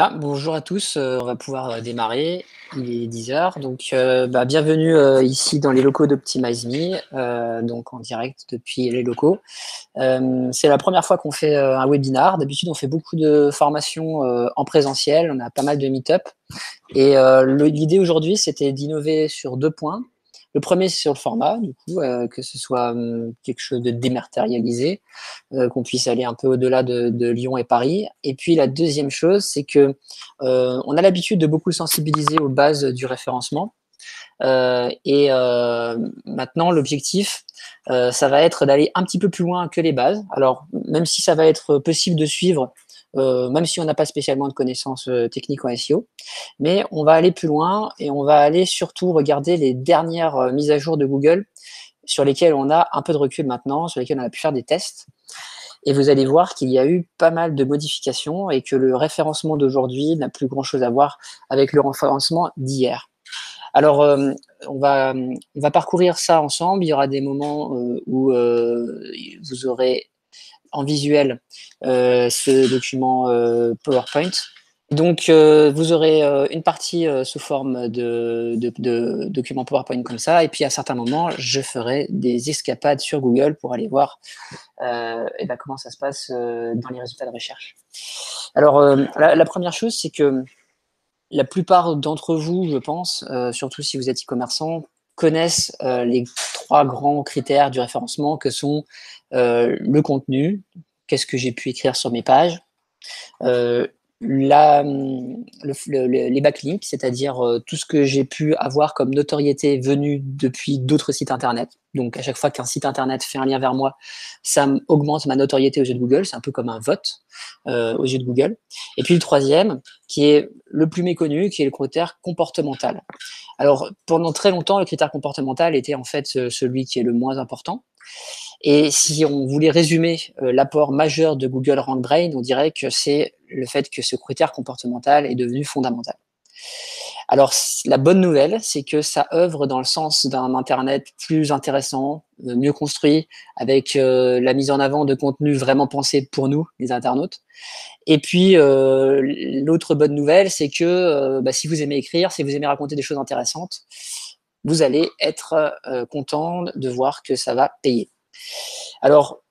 Ah, bonjour à tous, on va pouvoir démarrer. Il est 10 heures, donc bienvenue ici dans les locaux d'Optimize.me, donc en direct depuis les locaux. C'est la première fois qu'on fait un webinar. D'habitude, on fait beaucoup de formations en présentiel, on a pas mal de meet-up. Et l'idée aujourd'hui, c'était d'innover sur 2 points. Le premier, c'est sur le format, du coup, que ce soit quelque chose de dématérialisé, qu'on puisse aller un peu au-delà de Lyon et Paris. Et puis la deuxième chose, c'est que on a l'habitude de beaucoup sensibiliser aux bases du référencement. Maintenant, l'objectif, ça va être d'aller un petit peu plus loin que les bases. Alors, même si ça va être possible de suivre, même si on n'a pas spécialement de connaissances techniques en SEO, mais on va aller plus loin et on va aller surtout regarder les dernières mises à jour de Google sur lesquelles on a un peu de recul maintenant, sur lesquelles on a pu faire des tests. Et vous allez voir qu'il y a eu pas mal de modifications et que le référencement d'aujourd'hui n'a plus grand-chose à voir avec le référencement d'hier. Alors, on va parcourir ça ensemble. Il y aura des moments où vous aurez en visuel ce document PowerPoint. Donc, vous aurez une partie sous forme de document PowerPoint comme ça, et puis à certains moments, je ferai des escapades sur Google pour aller voir comment ça se passe dans les résultats de recherche. Alors, la première chose, c'est que la plupart d'entre vous, je pense, surtout si vous êtes e-commerçant, connaissent les 3 grands critères du référencement que sont le contenu, qu'est-ce que j'ai pu écrire sur mes pages, les backlinks, c'est-à-dire tout ce que j'ai pu avoir comme notoriété venue depuis d'autres sites internet. Donc à chaque fois qu'un site internet fait un lien vers moi, ça augmente ma notoriété aux yeux de Google. C'est un peu comme un vote aux yeux de Google. Et puis le troisième, qui est le plus méconnu, qui est le critère comportemental. Alors pendant très longtemps, le critère comportemental était en fait celui qui est le moins important. Et si on voulait résumer l'apport majeur de Google RankBrain, on dirait que c'est le fait que ce critère comportemental est devenu fondamental. Alors, la bonne nouvelle, c'est que ça œuvre dans le sens d'un Internet plus intéressant, mieux construit, avec la mise en avant de contenus vraiment pensés pour nous, les internautes. Et puis, l'autre bonne nouvelle, c'est que si vous aimez écrire, si vous aimez raconter des choses intéressantes, vous allez être content de voir que ça va payer. Alors,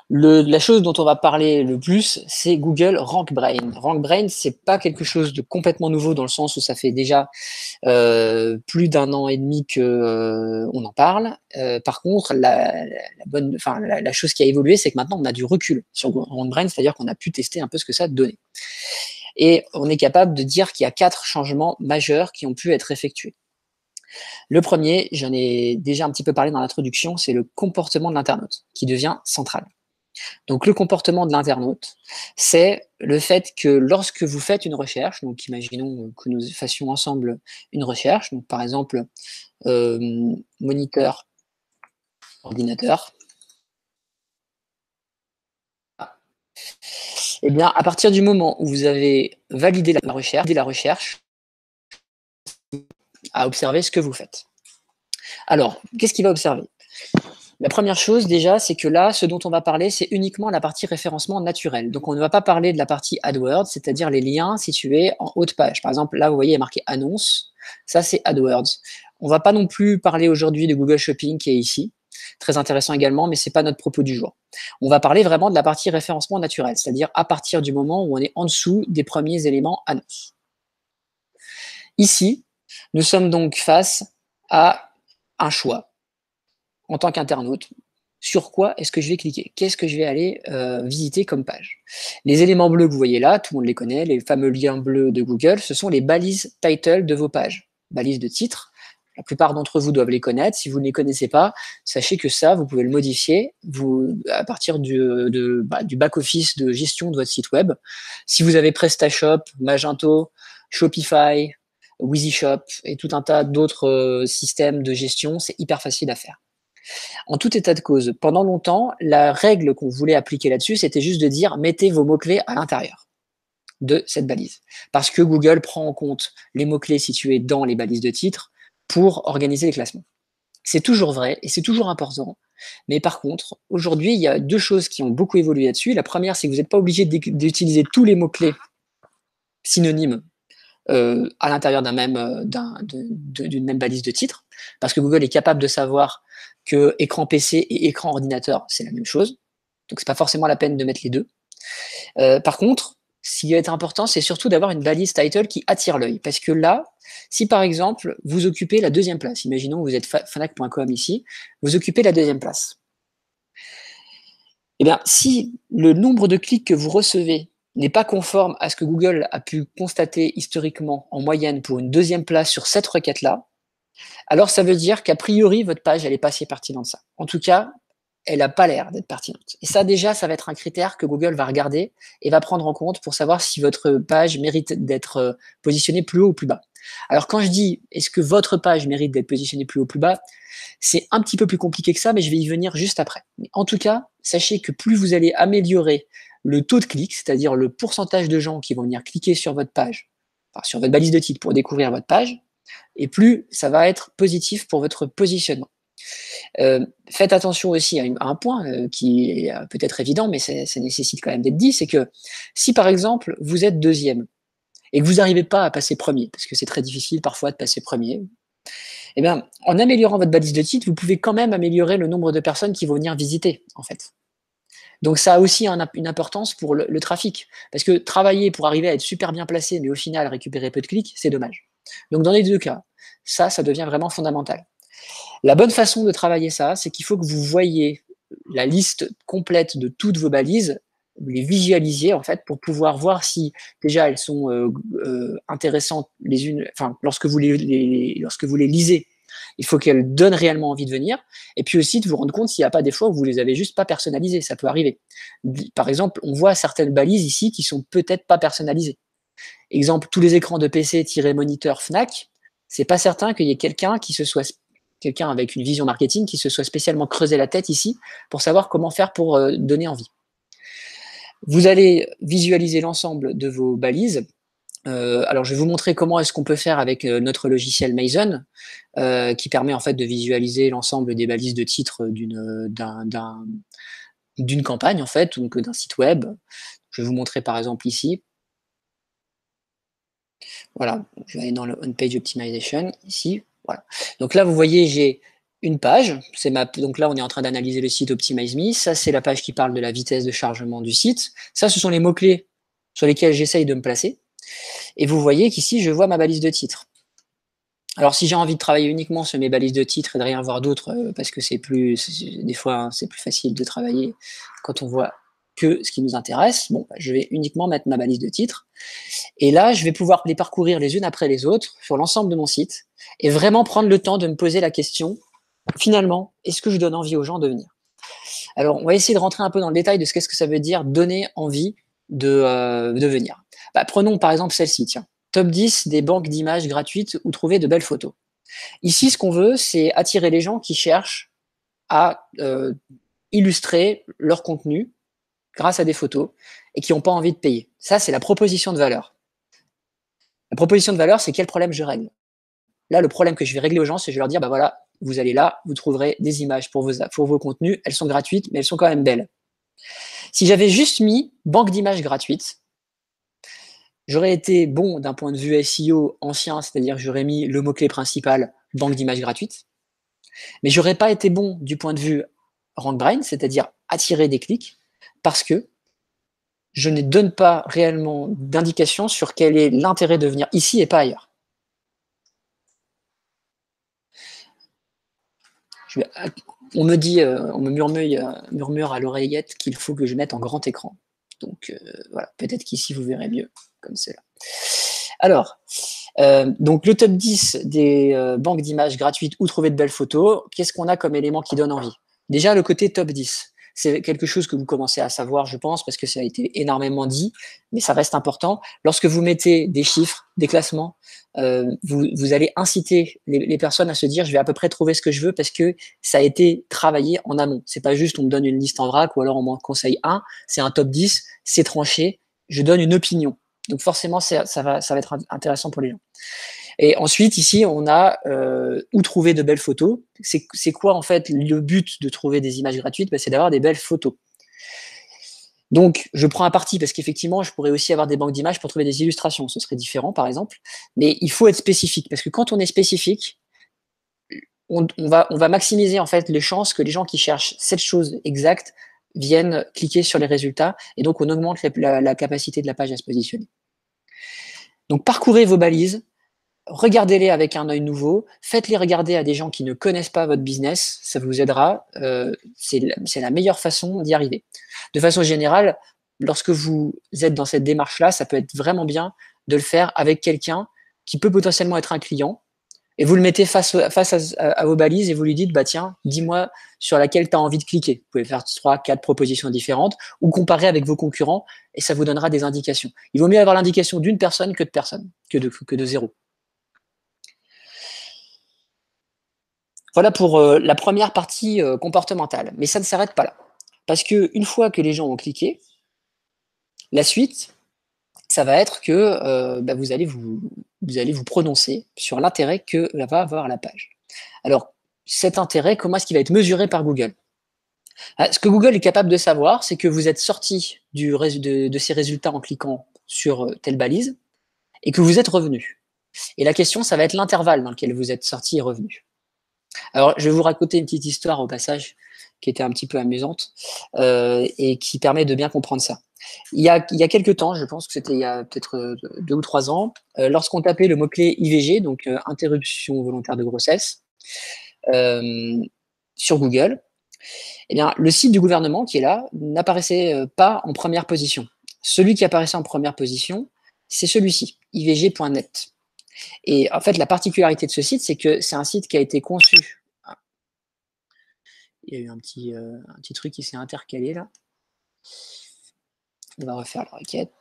la chose dont on va parler le plus, c'est Google RankBrain. RankBrain, c'est pas quelque chose de complètement nouveau dans le sens où ça fait déjà plus d'1 an et demi que on en parle. Par contre, la chose qui a évolué, c'est que maintenant on a du recul sur RankBrain, c'est-à-dire qu'on a pu tester un peu ce que ça donnait. Et on est capable de dire qu'il y a 4 changements majeurs qui ont pu être effectués. Le premier, j'en ai déjà un petit peu parlé dans l'introduction, c'est le comportement de l'internaute qui devient central. Donc le comportement de l'internaute, c'est le fait que lorsque vous faites une recherche, donc imaginons que nous fassions ensemble une recherche, donc par exemple moniteur ordinateur. Et bien à partir du moment où vous avez validé la recherche, à observer ce que vous faites. Alors, qu'est-ce qu'il va observer? La première chose déjà, c'est que là, ce dont on va parler, c'est uniquement la partie référencement naturel. Donc on ne va pas parler de la partie AdWords, c'est-à-dire les liens situés en haut de page. Par exemple, là, vous voyez, il y a marqué annonce. Ça, c'est AdWords. On ne va pas non plus parler aujourd'hui de Google Shopping qui est ici. Très intéressant également, mais ce n'est pas notre propos du jour. On va parler vraiment de la partie référencement naturel, c'est-à-dire à partir du moment où on est en dessous des premiers éléments annonce. Ici, nous sommes donc face à un choix. En tant qu'internaute, sur quoi est-ce que je vais cliquer? Qu'est-ce que je vais aller visiter comme page? Les éléments bleus que vous voyez là, tout le monde les connaît, les fameux liens bleus de Google, ce sont les balises title de vos pages, balises de titre. La plupart d'entre vous doivent les connaître. Si vous ne les connaissez pas, sachez que ça, vous pouvez le modifier à partir du back-office de gestion de votre site web. Si vous avez PrestaShop, Magento, Shopify, WheezyShop et tout un tas d'autres systèmes de gestion, c'est hyper facile à faire. En tout état de cause, pendant longtemps, la règle qu'on voulait appliquer là-dessus, c'était juste de dire mettez vos mots-clés à l'intérieur de cette balise. Parce que Google prend en compte les mots-clés situés dans les balises de titre pour organiser les classements. C'est toujours vrai et c'est toujours important. Mais par contre, aujourd'hui, il y a 2 choses qui ont beaucoup évolué là-dessus. La première, c'est que vous n'êtes pas obligé d'utiliser tous les mots-clés synonymes à l'intérieur d'une même balise de titre, parce que Google est capable de savoir que écran PC et écran ordinateur, c'est la même chose. Donc, c'est pas forcément la peine de mettre les deux. Par contre, ce qui va être important, c'est surtout d'avoir une balise title qui attire l'œil. Parce que là, si par exemple, vous occupez la 2e place, imaginons que vous êtes fnac.com ici, vous occupez la 2e place. Eh bien, si le nombre de clics que vous recevez n'est pas conforme à ce que Google a pu constater historiquement en moyenne pour une 2e place sur cette requête-là, alors ça veut dire qu'a priori, votre page, elle n'est pas si pertinente ça. En tout cas, elle n'a pas l'air d'être pertinente. Et ça, déjà, ça va être un critère que Google va regarder et va prendre en compte pour savoir si votre page mérite d'être positionnée plus haut ou plus bas. Alors, quand je dis est-ce que votre page mérite d'être positionnée plus haut ou plus bas, c'est un petit peu plus compliqué que ça, mais je vais y venir juste après. Mais en tout cas, sachez que plus vous allez améliorer le taux de clic, c'est-à-dire le pourcentage de gens qui vont venir cliquer sur votre page, enfin, sur votre balise de titre pour découvrir votre page, et plus ça va être positif pour votre positionnement. Faites attention aussi à un point qui est peut-être évident, mais ça nécessite quand même d'être dit, c'est que si par exemple vous êtes 2e et que vous n'arrivez pas à passer premier, parce que c'est très difficile parfois de passer premier, eh bien, en améliorant votre balise de titre, vous pouvez quand même améliorer le nombre de personnes qui vont venir visiter, en fait. Donc ça a aussi une importance pour le trafic, parce que travailler pour arriver à être super bien placé, mais au final récupérer peu de clics, c'est dommage. Donc dans les 2 cas, ça devient vraiment fondamental. La bonne façon de travailler ça, c'est qu'il faut que vous voyiez la liste complète de toutes vos balises, vous les visualisiez en fait pour pouvoir voir si déjà elles sont intéressantes les unes. Enfin, lorsque vous les lisez, il faut qu'elles donnent réellement envie de venir. Et puis aussi de vous rendre compte s'il n'y a pas des fois où vous les avez juste pas personnalisées. Ça peut arriver. Par exemple, on voit certaines balises ici qui sont peut-être pas personnalisées. Exemple, tous les écrans de PC-moniteur Fnac, c'est pas certain qu'il y ait quelqu'un avec une vision marketing qui se soit spécialement creusé la tête ici pour savoir comment faire pour donner envie. Vous allez visualiser l'ensemble de vos balises. Alors, je vais vous montrer comment est-ce qu'on peut faire avec notre logiciel Mason, qui permet en fait de visualiser l'ensemble des balises de titres d'une campagne, en fait, donc d'un site web. Je vais vous montrer par exemple ici. Voilà, je vais aller dans le On-Page Optimization, ici. Voilà. Donc là, vous voyez, j'ai une page. Donc là, on est en train d'analyser le site Optimize Me. Ça, c'est la page qui parle de la vitesse de chargement du site. Ça, ce sont les mots-clés sur lesquels j'essaye de me placer. Et vous voyez qu'ici, je vois ma balise de titre. Alors, si j'ai envie de travailler uniquement sur mes balises de titre et de rien voir d'autre, parce que des fois, hein, c'est plus facile de travailler quand on voit que ce qui nous intéresse, bon, je vais uniquement mettre ma balise de titre. Et là, je vais pouvoir les parcourir les unes après les autres sur l'ensemble de mon site et vraiment prendre le temps de me poser la question, finalement, est-ce que je donne envie aux gens de venir? Alors, on va essayer de rentrer un peu dans le détail de ce qu'est-ce que ça veut dire donner envie de venir. Prenons par exemple celle-ci, tiens. Top 10 des banques d'images gratuites où trouver de belles photos. Ici, ce qu'on veut, c'est attirer les gens qui cherchent à illustrer leur contenu grâce à des photos et qui n'ont pas envie de payer. Ça, c'est la proposition de valeur. La proposition de valeur, c'est quel problème je règle. Là, le problème que je vais régler aux gens, c'est que je vais leur dire, voilà, vous allez là, vous trouverez des images pour vos contenus, elles sont gratuites, mais elles sont quand même belles. Si j'avais juste mis banque d'images gratuites, j'aurais été bon d'un point de vue SEO ancien, c'est-à-dire que j'aurais mis le mot-clé principal, banque d'images gratuites, mais j'aurais pas été bon du point de vue RankBrain, c'est-à-dire attirer des clics, parce que je ne donne pas réellement d'indication sur quel est l'intérêt de venir ici et pas ailleurs. On me murmure à l'oreillette qu'il faut que je mette en grand écran. Donc voilà, peut-être qu'ici vous verrez mieux comme cela. Alors, donc le top 10 des banques d'images gratuites où trouver de belles photos, qu'est-ce qu'on a comme élément qui donne envie? Déjà, le côté top 10. C'est quelque chose que vous commencez à savoir, je pense, parce que ça a été énormément dit, mais ça reste important. Lorsque vous mettez des chiffres, des classements, vous allez inciter les personnes à se dire je vais à peu près trouver ce que je veux parce que ça a été travaillé en amont. C'est pas juste on me donne une liste en vrac ou alors on m'en conseille un, c'est un top 10, c'est tranché, je donne une opinion. Donc forcément, ça va être intéressant pour les gens. Et ensuite, ici, on a où trouver de belles photos. C'est quoi, en fait, le but de trouver des images gratuites? C'est d'avoir des belles photos. Donc, je prends un parti parce qu'effectivement, je pourrais aussi avoir des banques d'images pour trouver des illustrations. Ce serait différent, par exemple. Mais il faut être spécifique parce que quand on est spécifique, on va maximiser en fait les chances que les gens qui cherchent cette chose exacte viennent cliquer sur les résultats et donc on augmente la capacité de la page à se positionner. Donc, parcourez vos balises, regardez-les avec un œil nouveau, faites-les regarder à des gens qui ne connaissent pas votre business, ça vous aidera. C'est la meilleure façon d'y arriver. De façon générale, lorsque vous êtes dans cette démarche-là, ça peut être vraiment bien de le faire avec quelqu'un qui peut potentiellement être un client, et vous le mettez face à vos balises et vous lui dites, bah tiens, dis-moi sur laquelle tu as envie de cliquer. Vous pouvez faire 3, 4 propositions différentes ou comparer avec vos concurrents et ça vous donnera des indications. Il vaut mieux avoir l'indication d'une personne que de personne, que de zéro. Voilà pour la première partie comportementale. Mais ça ne s'arrête pas là. Parce qu'une fois que les gens ont cliqué, la suite, ça va être que bah, vous allez vous prononcer sur l'intérêt que va avoir la page. Alors, cet intérêt, comment est-ce qu'il va être mesuré par Google? Ce que Google est capable de savoir, c'est que vous êtes sorti de ces résultats en cliquant sur telle balise et que vous êtes revenu. Et la question, ça va être l'intervalle dans lequel vous êtes sorti et revenu. Alors, je vais vous raconter une petite histoire au passage qui était un petit peu amusante et qui permet de bien comprendre ça. Il y a quelques temps, je pense que c'était il y a peut-être 2 ou 3 ans, lorsqu'on tapait le mot-clé IVG, donc interruption volontaire de grossesse, sur Google, eh bien, le site du gouvernement qui est là n'apparaissait pas en première position. Celui qui apparaissait en première position, c'est celui-ci, ivg.net. Et en fait, la particularité de ce site, c'est que c'est un site qui a été conçu. Ah, il y a eu un petit truc qui s'est intercalé là. On va refaire la requête.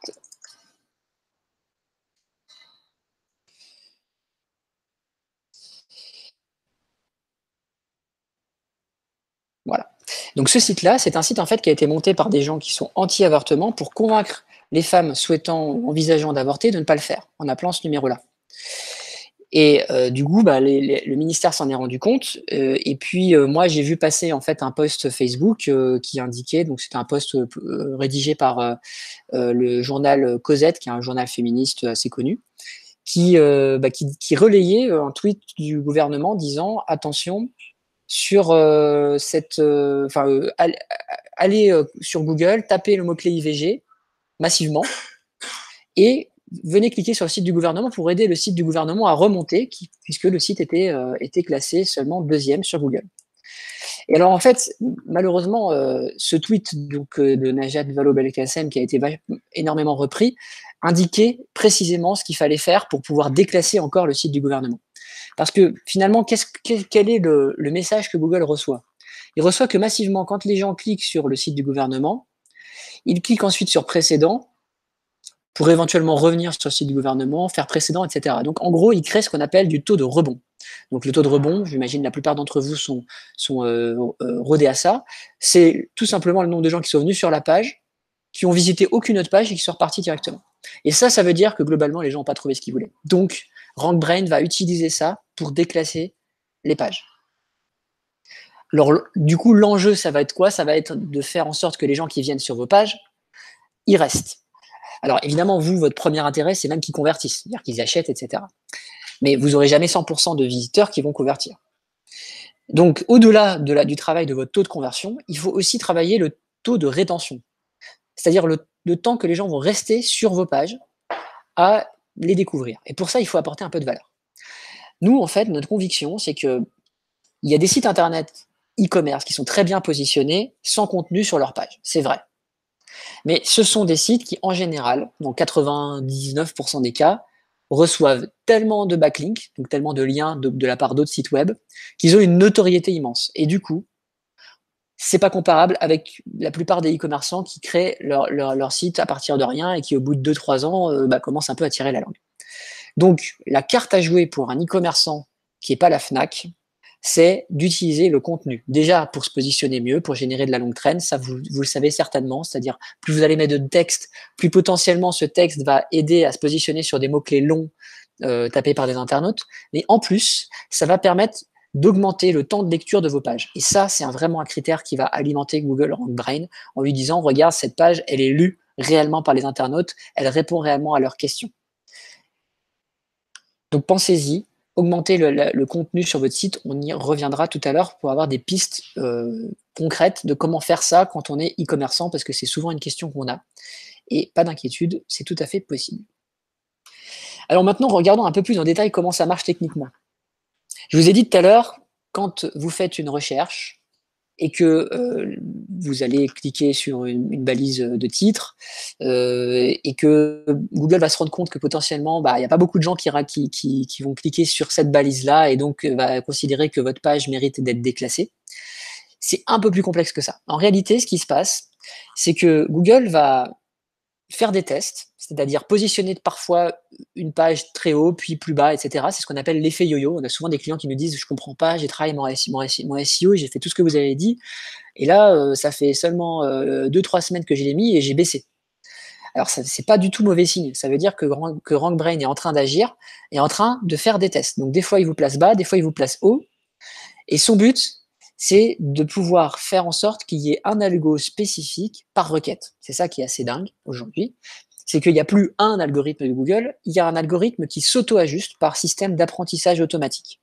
Voilà. Donc ce site-là, c'est un site en fait qui a été monté par des gens qui sont anti-avortement pour convaincre les femmes souhaitant ou envisageant d'avorter de ne pas le faire en appelant ce numéro-là. Et du coup, bah, le ministère s'en est rendu compte. Et puis moi, j'ai vu passer en fait un post Facebook qui indiquait, donc c'était un post rédigé par le journal Cosette, qui est un journal féministe assez connu, qui relayait un tweet du gouvernement disant attention sur allez sur Google, tapez le mot-clé IVG massivement et venez cliquer sur le site du gouvernement pour aider le site du gouvernement à remonter, puisque le site était classé seulement 2e sur Google. Et alors, en fait, malheureusement, ce tweet donc, de Najat Vallaud-Belkacem, qui a été énormément repris, indiquait précisément ce qu'il fallait faire pour pouvoir déclasser encore le site du gouvernement. Parce que finalement, quel est le message que Google reçoit? Il reçoit que massivement, quand les gens cliquent sur le site du gouvernement, ils cliquent ensuite sur précédent, pour éventuellement revenir sur le site du gouvernement, faire précédent, etc. Donc en gros, il crée ce qu'on appelle du taux de rebond. Donc le taux de rebond, j'imagine la plupart d'entre vous sont rodés à ça, c'est tout simplement le nombre de gens qui sont venus sur la page, qui ont visité aucune autre page et qui sont repartis directement. Et ça veut dire que globalement, les gens n'ont pas trouvé ce qu'ils voulaient. Donc, RankBrain va utiliser ça pour déclasser les pages. Alors, du coup, l'enjeu, ça va être quoi? Ça va être de faire en sorte que les gens qui viennent sur vos pages, ils restent. Alors évidemment, vous, votre premier intérêt, c'est même qu'ils convertissent, c'est-à-dire qu'ils achètent, etc. Mais vous n'aurez jamais 100% de visiteurs qui vont convertir. Donc, au-delà du travail de votre taux de conversion, il faut aussi travailler le taux de rétention, c'est-à-dire le temps que les gens vont rester sur vos pages à les découvrir. Et pour ça, il faut apporter un peu de valeur. Nous, en fait, notre conviction, c'est qu'il y a des sites internet e-commerce qui sont très bien positionnés sans contenu sur leur page. C'est vrai. Mais ce sont des sites qui, en général, dans 99% des cas, reçoivent tellement de backlinks, donc tellement de liens de la part d'autres sites web, qu'ils ont une notoriété immense. Et du coup, c'est pas comparable avec la plupart des e-commerçants qui créent leur site à partir de rien et qui, au bout de 2-3 ans, commencent un peu à tirer la langue. Donc, la carte à jouer pour un e-commerçant qui n'est pas la Fnac, c'est d'utiliser le contenu. Déjà, pour se positionner mieux, pour générer de la longue traîne, ça vous le savez certainement, c'est-à-dire plus vous allez mettre de texte, plus potentiellement ce texte va aider à se positionner sur des mots-clés longs tapés par des internautes. Mais en plus, ça va permettre d'augmenter le temps de lecture de vos pages. Et ça, c'est vraiment un critère qui va alimenter Google RankBrain en lui disant, regarde, cette page, elle est lue réellement par les internautes, elle répond réellement à leurs questions. Donc pensez-y, augmentez le contenu sur votre site, on y reviendra tout à l'heure pour avoir des pistes concrètes de comment faire ça quand on est e-commerçant, parce que c'est souvent une question qu'on a. Et pas d'inquiétude, c'est tout à fait possible. Alors maintenant, regardons un peu plus en détail comment ça marche techniquement. Je vous ai dit tout à l'heure, quand vous faites une recherche et que vous allez cliquer sur une balise de titre et que Google va se rendre compte que potentiellement, il n'y a pas beaucoup de gens qui vont cliquer sur cette balise-là et donc va considérer que votre page mérite d'être déclassée. C'est un peu plus complexe que ça. En réalité, ce qui se passe, c'est que Google va faire des tests, c'est-à-dire positionner parfois une page très haut, puis plus bas, etc. C'est ce qu'on appelle l'effet yo-yo. On a souvent des clients qui nous disent « je comprends pas, j'ai travaillé mon SEO, j'ai fait tout ce que vous avez dit, et là, ça fait seulement 2-3 semaines que je l'ai mis et j'ai baissé ». Alors, c'est pas du tout mauvais signe. Ça veut dire que RankBrain est en train d'agir, est en train de faire des tests. Donc, des fois, il vous place bas, des fois, il vous place haut. Et son but, c'est de pouvoir faire en sorte qu'il y ait un algo spécifique par requête. C'est ça qui est assez dingue aujourd'hui. C'est qu'il n'y a plus un algorithme de Google, il y a un algorithme qui s'auto-ajuste par système d'apprentissage automatique.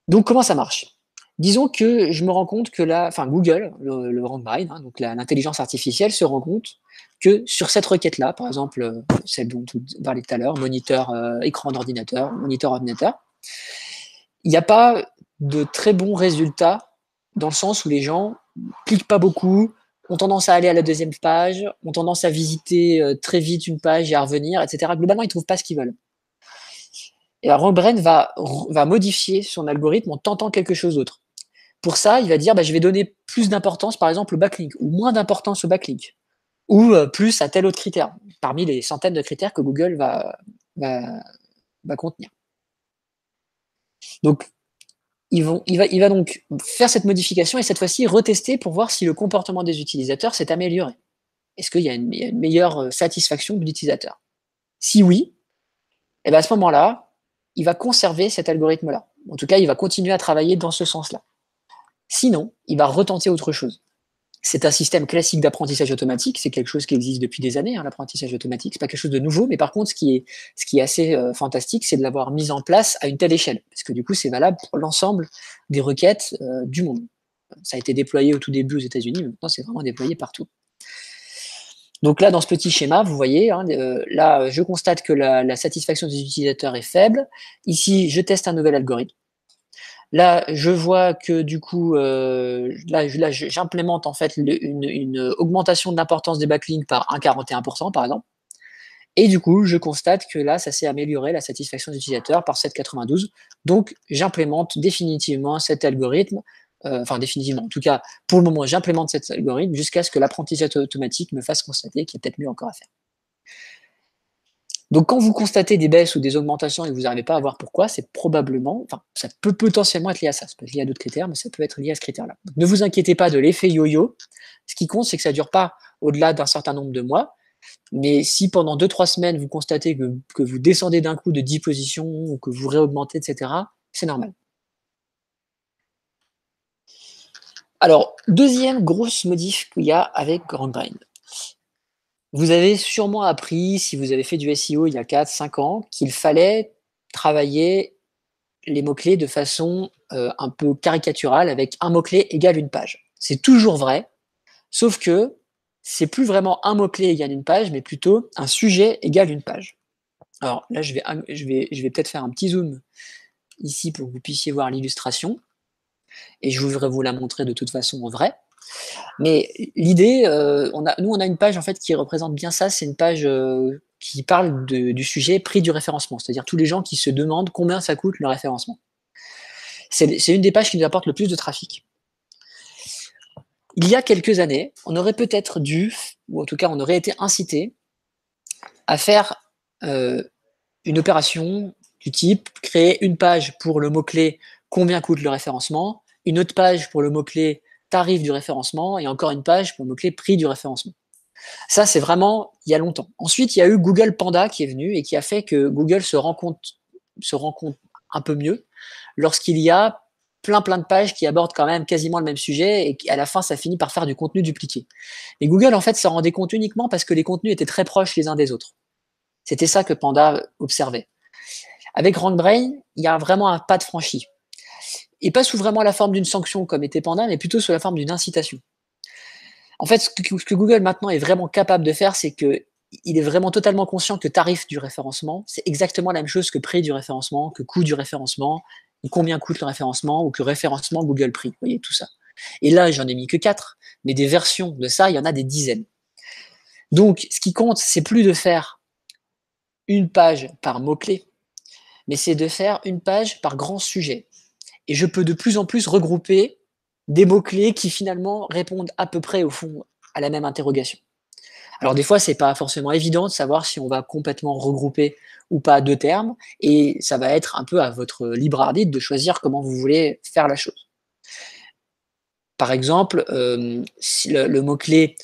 Donc, comment ça marche? Disons que je me rends compte que Google, le RankBrain, donc l'intelligence artificielle, se rend compte que sur cette requête-là, par exemple, celle dont on parlait tout à l'heure, moniteur écran d'ordinateur, moniteur ordinateur, il n'y a pas de très bons résultats dans le sens où les gens cliquent pas beaucoup, ont tendance à aller à la deuxième page, ont tendance à visiter très vite une page et à revenir, etc. Globalement, ils trouvent pas ce qu'ils veulent. Et alors, RankBrain va modifier son algorithme en tentant quelque chose d'autre. Pour ça, il va dire, je vais donner plus d'importance, par exemple, au backlink, ou moins d'importance au backlink, ou plus à tel autre critère, parmi les centaines de critères que Google va contenir. Donc, il va donc faire cette modification et cette fois-ci retester pour voir si le comportement des utilisateurs s'est amélioré. Est-ce qu'il y a une meilleure satisfaction de l'utilisateur? Si oui, à ce moment-là, il va conserver cet algorithme-là. En tout cas, il va continuer à travailler dans ce sens-là. Sinon, il va retenter autre chose. C'est un système classique d'apprentissage automatique, c'est quelque chose qui existe depuis des années, l'apprentissage automatique, c'est pas quelque chose de nouveau, mais par contre, ce qui est assez fantastique, c'est de l'avoir mis en place à une telle échelle, parce que du coup, c'est valable pour l'ensemble des requêtes du monde. Ça a été déployé au tout début aux États-Unis, mais maintenant, c'est vraiment déployé partout. Donc là, dans ce petit schéma, vous voyez, là, je constate que la satisfaction des utilisateurs est faible. Ici, je teste un nouvel algorithme. Là, je vois que du coup, là j'implémente en fait une augmentation de l'importance des backlinks par 1,41% par exemple. Et du coup, je constate que là, ça s'est amélioré, la satisfaction des utilisateurs par 7,92. Donc, j'implémente définitivement cet algorithme, enfin définitivement, en tout cas, pour le moment, j'implémente cet algorithme jusqu'à ce que l'apprentissage automatique me fasse constater qu'il y a peut-être mieux encore à faire. Donc, quand vous constatez des baisses ou des augmentations et que vous n'arrivez pas à voir pourquoi, c'est probablement, enfin, ça peut potentiellement être lié à ça. Ça peut être lié à d'autres critères, mais ça peut être lié à ce critère-là. Ne vous inquiétez pas de l'effet yo-yo. Ce qui compte, c'est que ça ne dure pas au-delà d'un certain nombre de mois. Mais si pendant 2-3 semaines, vous constatez que vous descendez d'un coup de 10 positions ou que vous réaugmentez, etc., c'est normal. Alors, deuxième grosse modif qu'il y a avec RankBrain. Vous avez sûrement appris, si vous avez fait du SEO il y a 4-5 ans, qu'il fallait travailler les mots-clés de façon un peu caricaturale, avec un mot-clé égale une page. C'est toujours vrai, sauf que c'est plus vraiment un mot-clé égale une page, mais plutôt un sujet égale une page. Alors là, je vais peut-être faire un petit zoom ici pour que vous puissiez voir l'illustration, et je voudrais vous la montrer de toute façon en vrai. Mais l'idée, nous on a une page en fait qui représente bien ça, c'est une page qui parle du sujet prix du référencement, c'est-à-dire tous les gens qui se demandent combien ça coûte le référencement. C'est une des pages qui nous apporte le plus de trafic. Il y a quelques années, on aurait peut-être dû, ou en tout cas on aurait été incité à faire une opération du type créer une page pour le mot-clé combien coûte le référencement, une autre page pour le mot-clé tarif du référencement et encore une page pour le mot-clé prix du référencement. Ça, c'est vraiment il y a longtemps. Ensuite, il y a eu Google Panda qui est venu et qui a fait que Google se rend compte un peu mieux lorsqu'il y a plein de pages qui abordent quand même quasiment le même sujet et qu'à la fin, ça finit par faire du contenu dupliqué. Et Google, en fait, s'en rendait compte uniquement parce que les contenus étaient très proches les uns des autres. C'était ça que Panda observait. Avec RankBrain, il y a vraiment un pas de franchi. Et pas sous vraiment la forme d'une sanction comme était Panda, mais plutôt sous la forme d'une incitation. En fait, ce que Google maintenant est vraiment capable de faire, c'est qu'il est vraiment totalement conscient que tarif du référencement, c'est exactement la même chose que prix du référencement, que coût du référencement, ou combien coûte le référencement, ou que référencement Google Prix. Vous voyez, tout ça. Et là, j'en ai mis que 4, mais des versions de ça, il y en a des dizaines. Donc, ce qui compte, c'est plus de faire une page par mot-clé, mais c'est de faire une page par grand sujet. Et je peux de plus en plus regrouper des mots-clés qui finalement répondent à peu près au fond à la même interrogation. Alors des fois, c'est pas forcément évident de savoir si on va complètement regrouper ou pas deux termes, et ça va être un peu à votre libre arbitre de choisir comment vous voulez faire la chose. Par exemple, si le mot-clé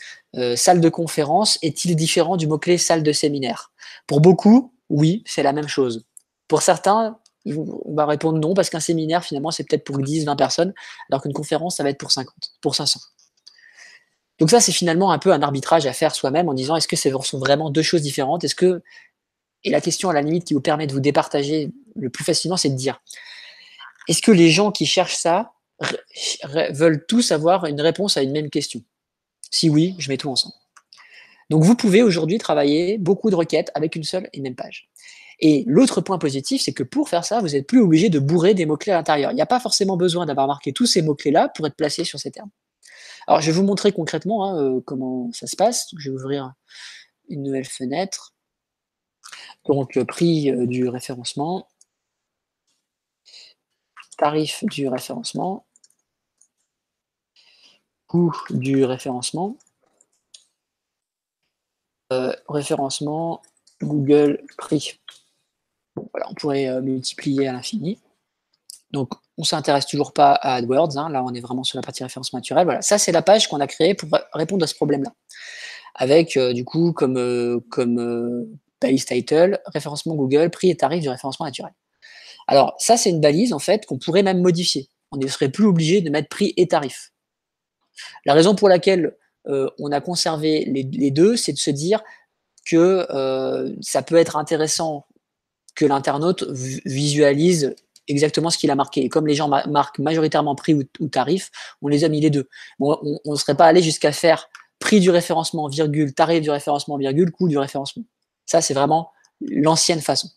salle de conférence est-il différent du mot-clé salle de séminaire? Pour beaucoup, oui, c'est la même chose. Pour certains, on va répondre non, parce qu'un séminaire, finalement, c'est peut-être pour 10, 20 personnes, alors qu'une conférence, ça va être pour 50, pour 500. Donc ça, c'est finalement un peu un arbitrage à faire soi-même en disant, est-ce que ce sont vraiment deux choses différentes? Est-ce que, et la question à la limite qui vous permet de vous départager le plus facilement, c'est de dire, est-ce que les gens qui cherchent ça veulent tous avoir une réponse à une même question? Si oui, je mets tout ensemble. Donc vous pouvez aujourd'hui travailler beaucoup de requêtes avec une seule et même page. Et l'autre point positif, c'est que pour faire ça, vous n'êtes plus obligé de bourrer des mots-clés à l'intérieur. Il n'y a pas forcément besoin d'avoir marqué tous ces mots-clés-là pour être placé sur ces termes. Alors, je vais vous montrer concrètement comment ça se passe. Donc, je vais ouvrir une nouvelle fenêtre. Donc, prix du référencement, tarif du référencement, coût du référencement, référencement, Google, prix. Bon, voilà, on pourrait multiplier à l'infini. Donc, on ne s'intéresse toujours pas à AdWords. Hein. Là, on est vraiment sur la partie référencement naturel. Voilà, ça, c'est la page qu'on a créée pour répondre à ce problème-là. Avec, du coup, comme balise title, référencement Google, prix et tarif du référencement naturel. Alors, ça, c'est une balise, en fait, qu'on pourrait même modifier. On ne serait plus obligé de mettre prix et tarif. La raison pour laquelle on a conservé les deux, c'est de se dire que ça peut être intéressant que l'internaute visualise exactement ce qu'il a marqué. Et comme les gens marquent majoritairement prix ou tarif, on les a mis les deux. Bon, on ne serait pas allé jusqu'à faire prix du référencement, virgule, tarif du référencement, virgule, coût du référencement. Ça, c'est vraiment l'ancienne façon.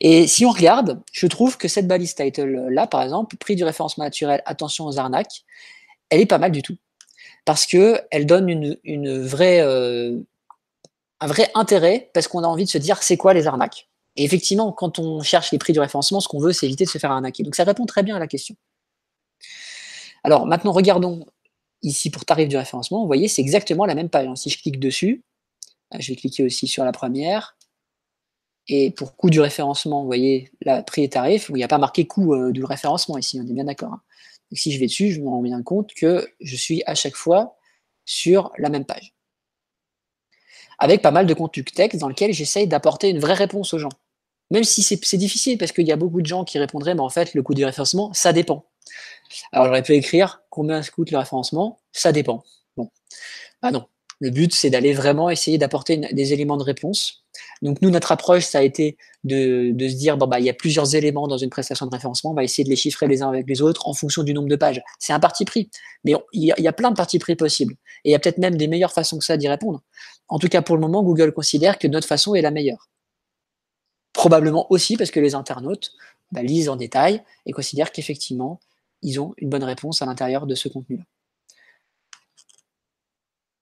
Et si on regarde, je trouve que cette balise title-là, par exemple, prix du référencement naturel, attention aux arnaques, elle est pas mal du tout. Parce qu'elle donne un vrai intérêt, parce qu'on a envie de se dire, c'est quoi les arnaques? Et effectivement, quand on cherche les prix du référencement, ce qu'on veut, c'est éviter de se faire arnaquer. Donc ça répond très bien à la question. Alors maintenant, regardons ici pour tarif du référencement. Vous voyez, c'est exactement la même page. Si je clique dessus, je vais cliquer aussi sur la première. Et pour coût du référencement, vous voyez, là, prix et tarif, il n'y a pas marqué coût du référencement ici, on est bien d'accord. Hein. Donc si je vais dessus, je me rends bien compte que je suis à chaque fois sur la même page. Avec pas mal de contenu texte dans lequel j'essaye d'apporter une vraie réponse aux gens. Même si c'est difficile, parce qu'il y a beaucoup de gens qui répondraient, mais en fait, le coût du référencement, ça dépend. Alors j'aurais pu écrire combien coûte le référencement, ça dépend. Bon, ah non. Le but, c'est d'aller vraiment essayer d'apporter des éléments de réponse. Donc nous, notre approche, ça a été de se dire, bon, bah, il y a plusieurs éléments dans une prestation de référencement, on va essayer de les chiffrer les uns avec les autres en fonction du nombre de pages. C'est un parti pris, mais il y a plein de partis pris possibles. Et il y a peut-être même des meilleures façons que ça d'y répondre. En tout cas, pour le moment, Google considère que notre façon est la meilleure. Probablement aussi parce que les internautes lisent en détail et considèrent qu'effectivement, ils ont une bonne réponse à l'intérieur de ce contenu-là.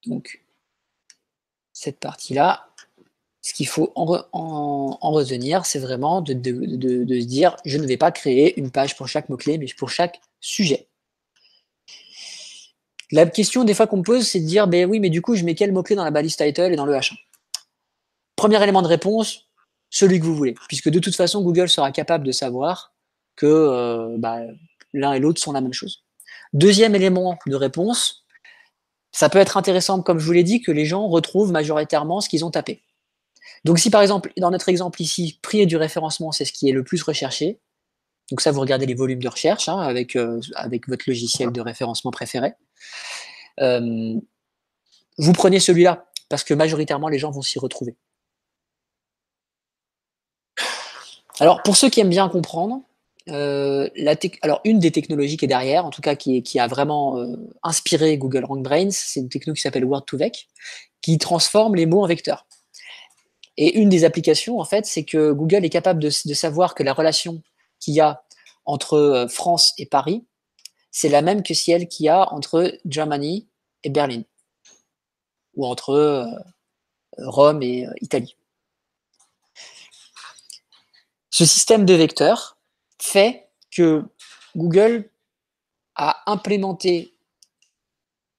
Donc, cette partie-là, ce qu'il faut en retenir, c'est vraiment de se dire, je ne vais pas créer une page pour chaque mot-clé, mais pour chaque sujet. La question des fois qu'on me pose, c'est de dire, ben oui, mais du coup, je mets quel mot-clé dans la balise title et dans le H1? Premier élément de réponse, celui que vous voulez, puisque de toute façon, Google sera capable de savoir que l'un et l'autre sont la même chose. Deuxième élément de réponse, ça peut être intéressant, comme je vous l'ai dit, que les gens retrouvent majoritairement ce qu'ils ont tapé. Donc si par exemple, dans notre exemple ici, prix du référencement, c'est ce qui est le plus recherché, Donc ça, vous regardez les volumes de recherche hein, avec votre logiciel de référencement préféré. Vous prenez celui-là parce que majoritairement, les gens vont s'y retrouver. Alors, pour ceux qui aiment bien comprendre, alors une des technologies qui est derrière, en tout cas qui a vraiment inspiré Google RankBrains, c'est une techno qui s'appelle Word2Vec, qui transforme les mots en vecteurs. Et une des applications, en fait, c'est que Google est capable de savoir que la relation qu'il y a entre France et Paris, c'est la même que celle qu'il y a entre Germany et Berlin, ou entre Rome et Italie. Ce système de vecteurs fait que Google a implémenté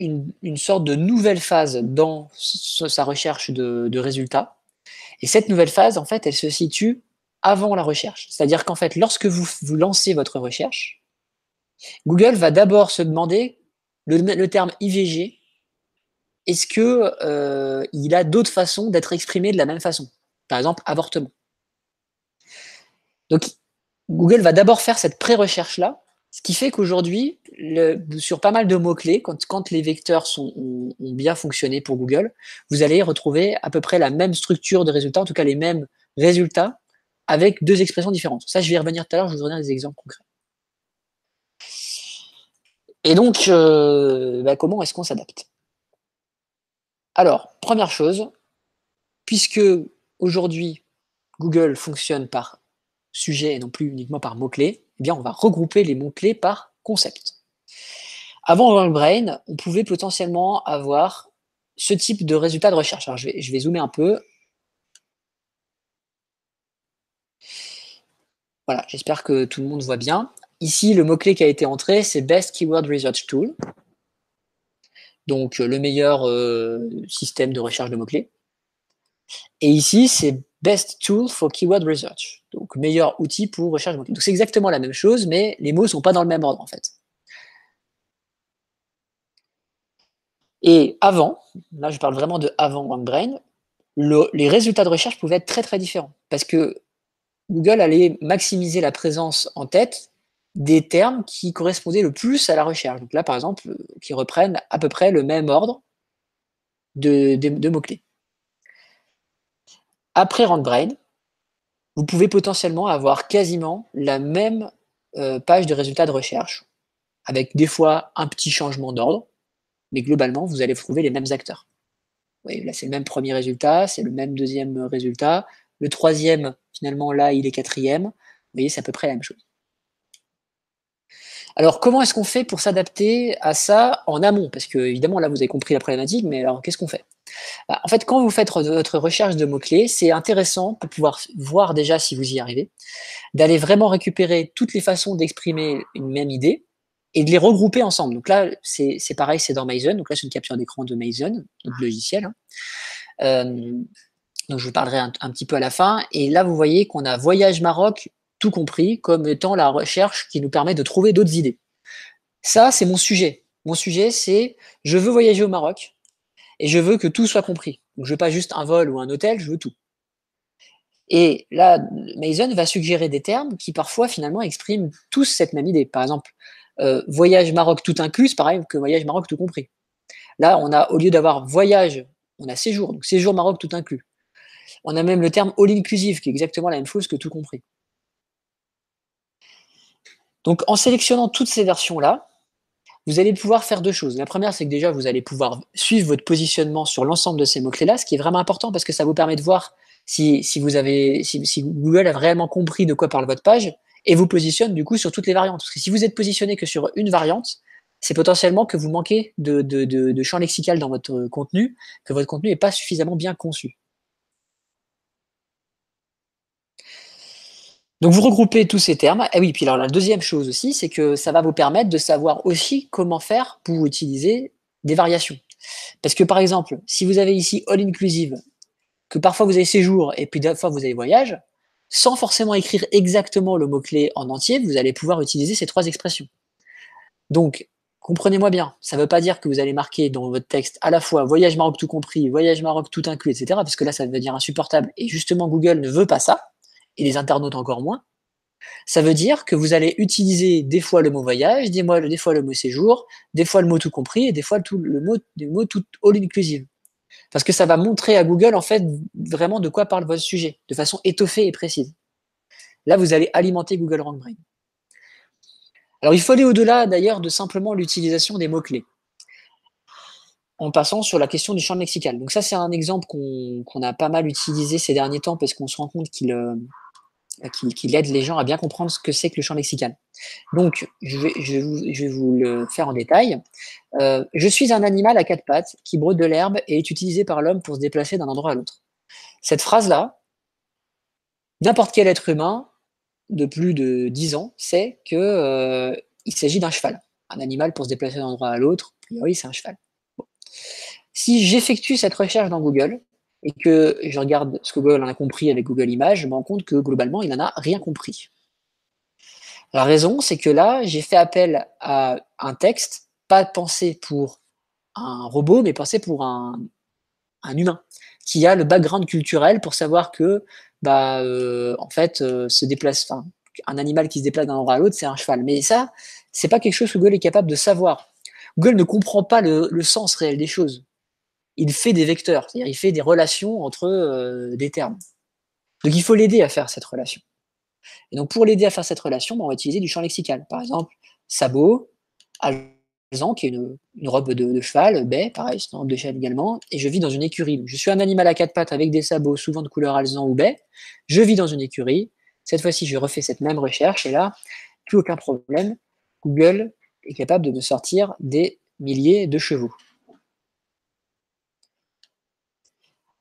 une sorte de nouvelle phase dans sa recherche de résultats. Et cette nouvelle phase, en fait, elle se situe avant la recherche. C'est-à-dire qu'en fait, lorsque vous lancez votre recherche, Google va d'abord se demander le terme IVG, est-ce que il a d'autres façons d'être exprimé de la même façon? Par exemple, avortement. Donc, Google va d'abord faire cette pré-recherche-là, ce qui fait qu'aujourd'hui, sur pas mal de mots-clés, quand les vecteurs ont bien fonctionné pour Google, vous allez retrouver à peu près la même structure de résultats, en tout cas les mêmes résultats, avec deux expressions différentes. Ça, je vais y revenir tout à l'heure, je vous donnerai des exemples concrets. Et donc, comment est-ce qu'on s'adapte? Alors, première chose, puisque aujourd'hui, Google fonctionne par sujet et non plus uniquement par mots-clés, eh bien, on va regrouper les mots-clés par concept. Avant RankBrain, on pouvait potentiellement avoir ce type de résultat de recherche. Alors, je vais zoomer un peu. Voilà, j'espère que tout le monde voit bien. Ici, le mot-clé qui a été entré, c'est Best Keyword Research Tool. Donc, le meilleur système de recherche de mots-clés. Et ici, c'est Best Tool for Keyword Research. Donc, meilleur outil pour recherche de mots-clés. Donc, c'est exactement la même chose, mais les mots ne sont pas dans le même ordre, en fait. Et avant, là, je parle vraiment de avant RankBrain, les résultats de recherche pouvaient être très, très différents. Parce que Google allait maximiser la présence en tête des termes qui correspondaient le plus à la recherche. Donc là, par exemple, qui reprennent à peu près le même ordre de mots-clés. Après RankBrain, vous pouvez potentiellement avoir quasiment la même page de résultats de recherche, avec des fois un petit changement d'ordre, mais globalement, vous allez trouver les mêmes acteurs. Vous voyez, là, c'est le même premier résultat, c'est le même deuxième résultat. Le troisième, finalement, là, il est quatrième. Vous voyez, c'est à peu près la même chose. Alors, comment est-ce qu'on fait pour s'adapter à ça en amont? Parce que, évidemment, là, vous avez compris la problématique, mais alors, qu'est-ce qu'on fait? En fait, quand vous faites votre recherche de mots-clés, c'est intéressant pour pouvoir voir déjà si vous y arrivez, d'aller vraiment récupérer toutes les façons d'exprimer une même idée et de les regrouper ensemble. Donc là, c'est pareil, c'est dans Maison. Donc là, c'est une capture d'écran de Maison, notre logiciel. Hein. Donc je vous parlerai un petit peu à la fin. Et là, vous voyez qu'on a Voyage Maroc tout compris comme étant la recherche qui nous permet de trouver d'autres idées. Ça, c'est mon sujet. Mon sujet, c'est je veux voyager au Maroc et je veux que tout soit compris. Donc je veux pas juste un vol ou un hôtel, je veux tout. Et là, Mason va suggérer des termes qui parfois finalement expriment tous cette même idée. Par exemple, voyage Maroc tout inclus, c'est pareil que voyage Maroc tout compris. Là, on a, au lieu d'avoir voyage, on a séjour, donc séjour Maroc tout inclus. On a même le terme all inclusive, qui est exactement la même chose que tout compris. Donc, en sélectionnant toutes ces versions-là, vous allez pouvoir faire deux choses. La première, c'est que déjà, vous allez pouvoir suivre votre positionnement sur l'ensemble de ces mots-clés-là, ce qui est vraiment important parce que ça vous permet de voir si Google a vraiment compris de quoi parle votre page et vous positionne du coup sur toutes les variantes. Parce que si vous êtes positionné que sur une variante, c'est potentiellement que vous manquez de champ lexical dans votre contenu, que votre contenu n'est pas suffisamment bien conçu. Donc vous regroupez tous ces termes. Et oui, puis alors la deuxième chose aussi, c'est que ça va vous permettre de savoir aussi comment faire pour utiliser des variations. Parce que par exemple, si vous avez ici all inclusive, que parfois vous avez séjour et puis d'autres fois vous avez voyage, sans forcément écrire exactement le mot-clé en entier, vous allez pouvoir utiliser ces trois expressions. Donc, comprenez-moi bien, ça ne veut pas dire que vous allez marquer dans votre texte à la fois voyage Maroc tout compris, voyage Maroc tout inclus, etc. Parce que là, ça va devenir insupportable. Et justement, Google ne veut pas ça, et les internautes encore moins. Ça veut dire que vous allez utiliser des fois le mot voyage, des fois le mot séjour, des fois le mot tout compris et des fois le mot tout all inclusive. Parce que ça va montrer à Google, en fait, vraiment de quoi parle votre sujet, de façon étoffée et précise. Là, vous allez alimenter Google RankBrain. Alors, il faut aller au-delà, d'ailleurs, de simplement l'utilisation des mots-clés, en passant sur la question du champ lexical. Donc ça, c'est un exemple qu'on a pas mal utilisé ces derniers temps parce qu'on se rend compte qu'il aide les gens à bien comprendre ce que c'est que le champ lexical. Donc, je vais vous le faire en détail. Je suis un animal à quatre pattes qui brode de l'herbe et est utilisé par l'homme pour se déplacer d'un endroit à l'autre. Cette phrase-là, n'importe quel être humain de plus de 10 ans sait que il s'agit d'un cheval. Un animal pour se déplacer d'un endroit à l'autre, a priori, c'est un cheval. Bon. Si j'effectue cette recherche dans Google et que je regarde ce que Google en a compris avec Google Images, je me rends compte que globalement, il n'en a rien compris. La raison, c'est que là, j'ai fait appel à un texte, pas pensé pour un robot, mais pensé pour un humain, qui a le background culturel pour savoir que, en fait, un animal qui se déplace d'un endroit à l'autre, c'est un cheval. Mais ça, c'est pas quelque chose que Google est capable de savoir. Google ne comprend pas le sens réel des choses. Il fait des vecteurs, c'est-à-dire il fait des relations entre des termes. Donc il faut l'aider à faire cette relation. Et donc pour l'aider à faire cette relation, on va utiliser du champ lexical. Par exemple, sabot, alezan, qui est une robe de cheval, baie, pareil, c'est une robe de cheval également, et je vis dans une écurie. Donc, je suis un animal à quatre pattes avec des sabots, souvent de couleur alezan ou baie. Je vis dans une écurie. Cette fois-ci, je refais cette même recherche, et là, plus aucun problème. Google est capable de me sortir des milliers de chevaux.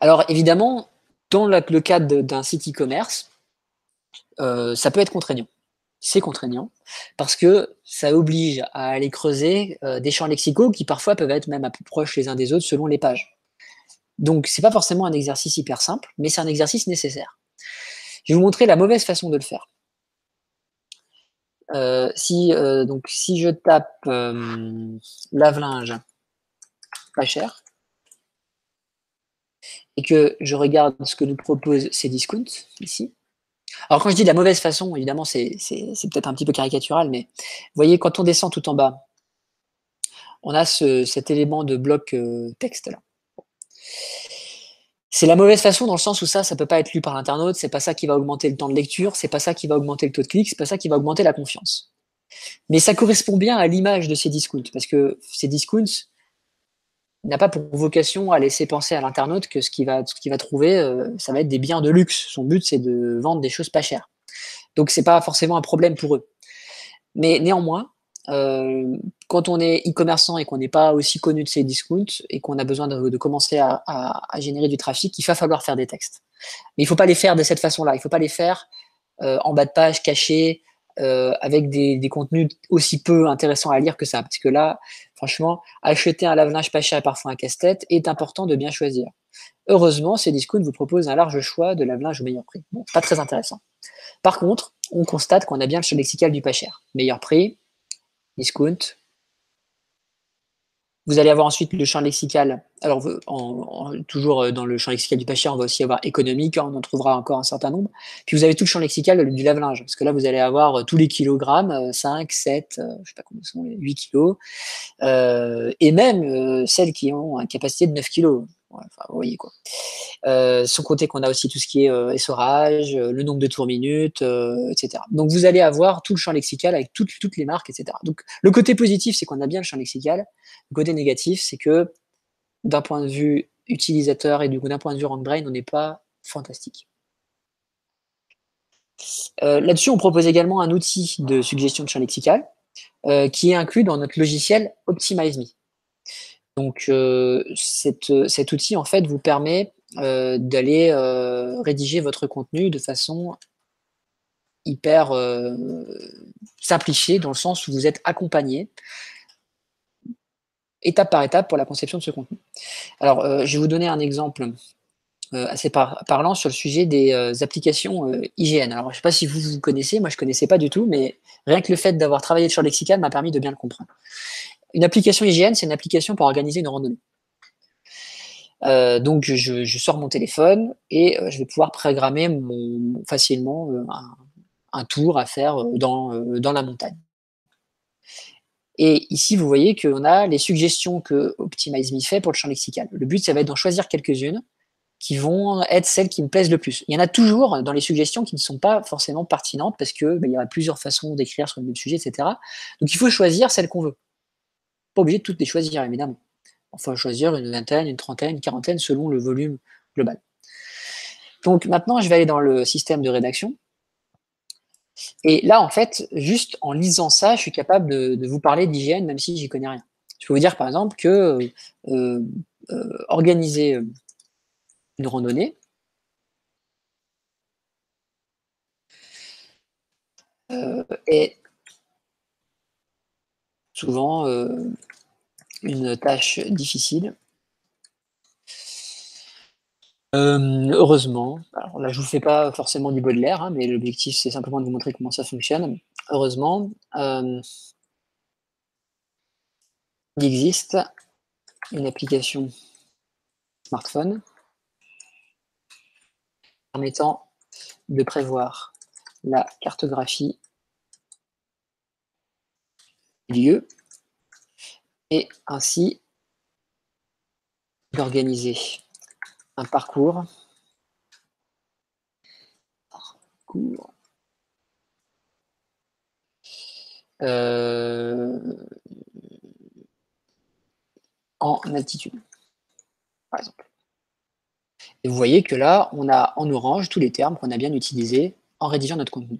Alors évidemment, dans le cadre d'un site e-commerce, ça peut être contraignant. C'est contraignant parce que ça oblige à aller creuser des champs lexicaux qui parfois peuvent être même un peu proches les uns des autres selon les pages. Donc c'est pas forcément un exercice hyper simple, mais c'est un exercice nécessaire. Je vais vous montrer la mauvaise façon de le faire. Si je tape lave-linge pas cher et que je regarde ce que nous propose Cdiscount ici. Alors quand je dis la mauvaise façon, évidemment c'est peut-être un petit peu caricatural, mais vous voyez quand on descend tout en bas, on a cet élément de bloc texte là. C'est la mauvaise façon dans le sens où ça peut pas être lu par l'internaute, c'est pas ça qui va augmenter le temps de lecture, c'est pas ça qui va augmenter le taux de clic, c'est pas ça qui va augmenter la confiance. Mais ça correspond bien à l'image de Cdiscount, parce que Cdiscount n'a pas pour vocation à laisser penser à l'internaute que ce qu'il va trouver, ça va être des biens de luxe. Son but, c'est de vendre des choses pas chères. Donc c'est pas forcément un problème pour eux. Mais néanmoins, quand on est e-commerçant et qu'on n'est pas aussi connu de Cdiscount et qu'on a besoin de commencer à générer du trafic, il va falloir faire des textes. Mais il ne faut pas les faire de cette façon-là. Il ne faut pas les faire en bas de page, cachés, avec des contenus aussi peu intéressants à lire que ça. Parce que là, franchement, acheter un lave-linge pas cher et parfois un casse-tête est important de bien choisir. Heureusement, Cdiscount vous propose un large choix de lave-linge au meilleur prix. Bon, pas très intéressant. Par contre, on constate qu'on a bien le champ lexical du pas cher. Meilleur prix, discount. Vous allez avoir ensuite le champ lexical. Alors, toujours dans le champ lexical du pas cher, on va aussi avoir économique, on en trouvera encore un certain nombre. Puis vous avez tout le champ lexical du lave-linge, parce que là, vous allez avoir tous les kilogrammes, 5, 7, je ne sais pas combien sont les 8 kilos, et même celles qui ont une capacité de 9 kilos. Ouais, enfin, vous voyez quoi. Sans compter qu'on a aussi tout ce qui est essorage, le nombre de tours minutes, etc. Donc vous allez avoir tout le champ lexical avec toutes les marques, etc. Donc le côté positif, c'est qu'on a bien le champ lexical. Le côté négatif, c'est que d'un point de vue utilisateur et d'un point de vue RankBrain, on n'est pas fantastique. Là-dessus, on propose également un outil de suggestion de champ lexical qui est inclus dans notre logiciel OptimizeMe. Donc cet outil, en fait, vous permet d'aller rédiger votre contenu de façon hyper simplifiée, dans le sens où vous êtes accompagné étape par étape pour la conception de ce contenu. Alors, je vais vous donner un exemple assez parlant sur le sujet des applications IGN. Alors, je ne sais pas si vous connaissez, moi je ne connaissais pas du tout, mais rien que le fait d'avoir travaillé sur lexical m'a permis de bien le comprendre. Une application IGN, c'est une application pour organiser une randonnée. Donc je sors mon téléphone et je vais pouvoir programmer facilement un tour à faire dans la montagne. Et ici, vous voyez qu'on a les suggestions que OptimizeMe fait pour le champ lexical. Le but, ça va être d'en choisir quelques-unes qui vont être celles qui me plaisent le plus. Il y en a toujours dans les suggestions qui ne sont pas forcément pertinentes parce que il y a plusieurs façons d'écrire sur le même sujet, etc. Donc il faut choisir celle qu'on veut. Pas obligé de toutes les choisir, évidemment. Il faut choisir une vingtaine, une trentaine, une quarantaine selon le volume global. Donc maintenant, je vais aller dans le système de rédaction. Et là, en fait, juste en lisant ça, je suis capable de vous parler d'hygiène, même si j'y connais rien. Je peux vous dire, par exemple, que organiser une randonnée, est souvent une tâche difficile. Heureusement, alors là, je vous fais pas forcément du Baudelaire, hein, mais l'objectif, c'est simplement de vous montrer comment ça fonctionne. Heureusement, il existe une application smartphone permettant de prévoir la cartographie des lieux et ainsi d'organiser un parcours en altitude, par exemple. Et vous voyez que là, on a en orange tous les termes qu'on a bien utilisés en rédigeant notre contenu.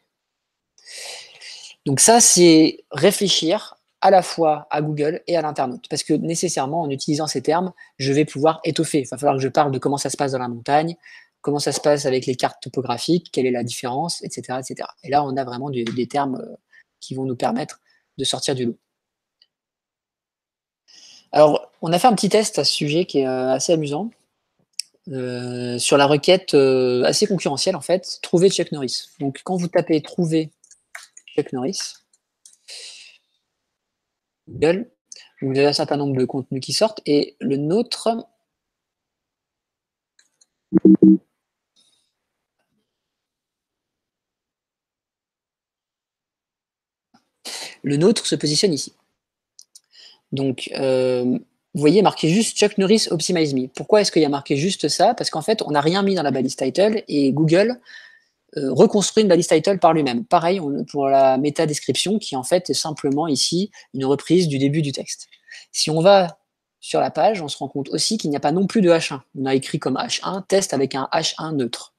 Donc ça, c'est réfléchir à la fois à Google et à l'internaute. Parce que nécessairement, en utilisant ces termes, je vais pouvoir étoffer. Il va falloir que je parle de comment ça se passe dans la montagne, comment ça se passe avec les cartes topographiques, quelle est la différence, etc. etc. Et là, on a vraiment des termes qui vont nous permettre de sortir du lot. Alors, on a fait un petit test à ce sujet qui est assez amusant. Sur la requête assez concurrentielle, en fait, trouver Chuck Norris. Donc, quand vous tapez trouver Chuck Norris, Google, vous avez un certain nombre de contenus qui sortent et le nôtre se positionne ici. Donc, vous voyez marqué juste Chuck Norris Optimize Me. Pourquoi est-ce qu'il y a marqué juste ça? Parce qu'en fait, on n'a rien mis dans la balise title et Google reconstruit une balise title par lui-même. Pareil pour la méta-description qui en fait est simplement ici une reprise du début du texte. Si on va sur la page, on se rend compte aussi qu'il n'y a pas non plus de H1. On a écrit comme H1, test avec un H1 neutre.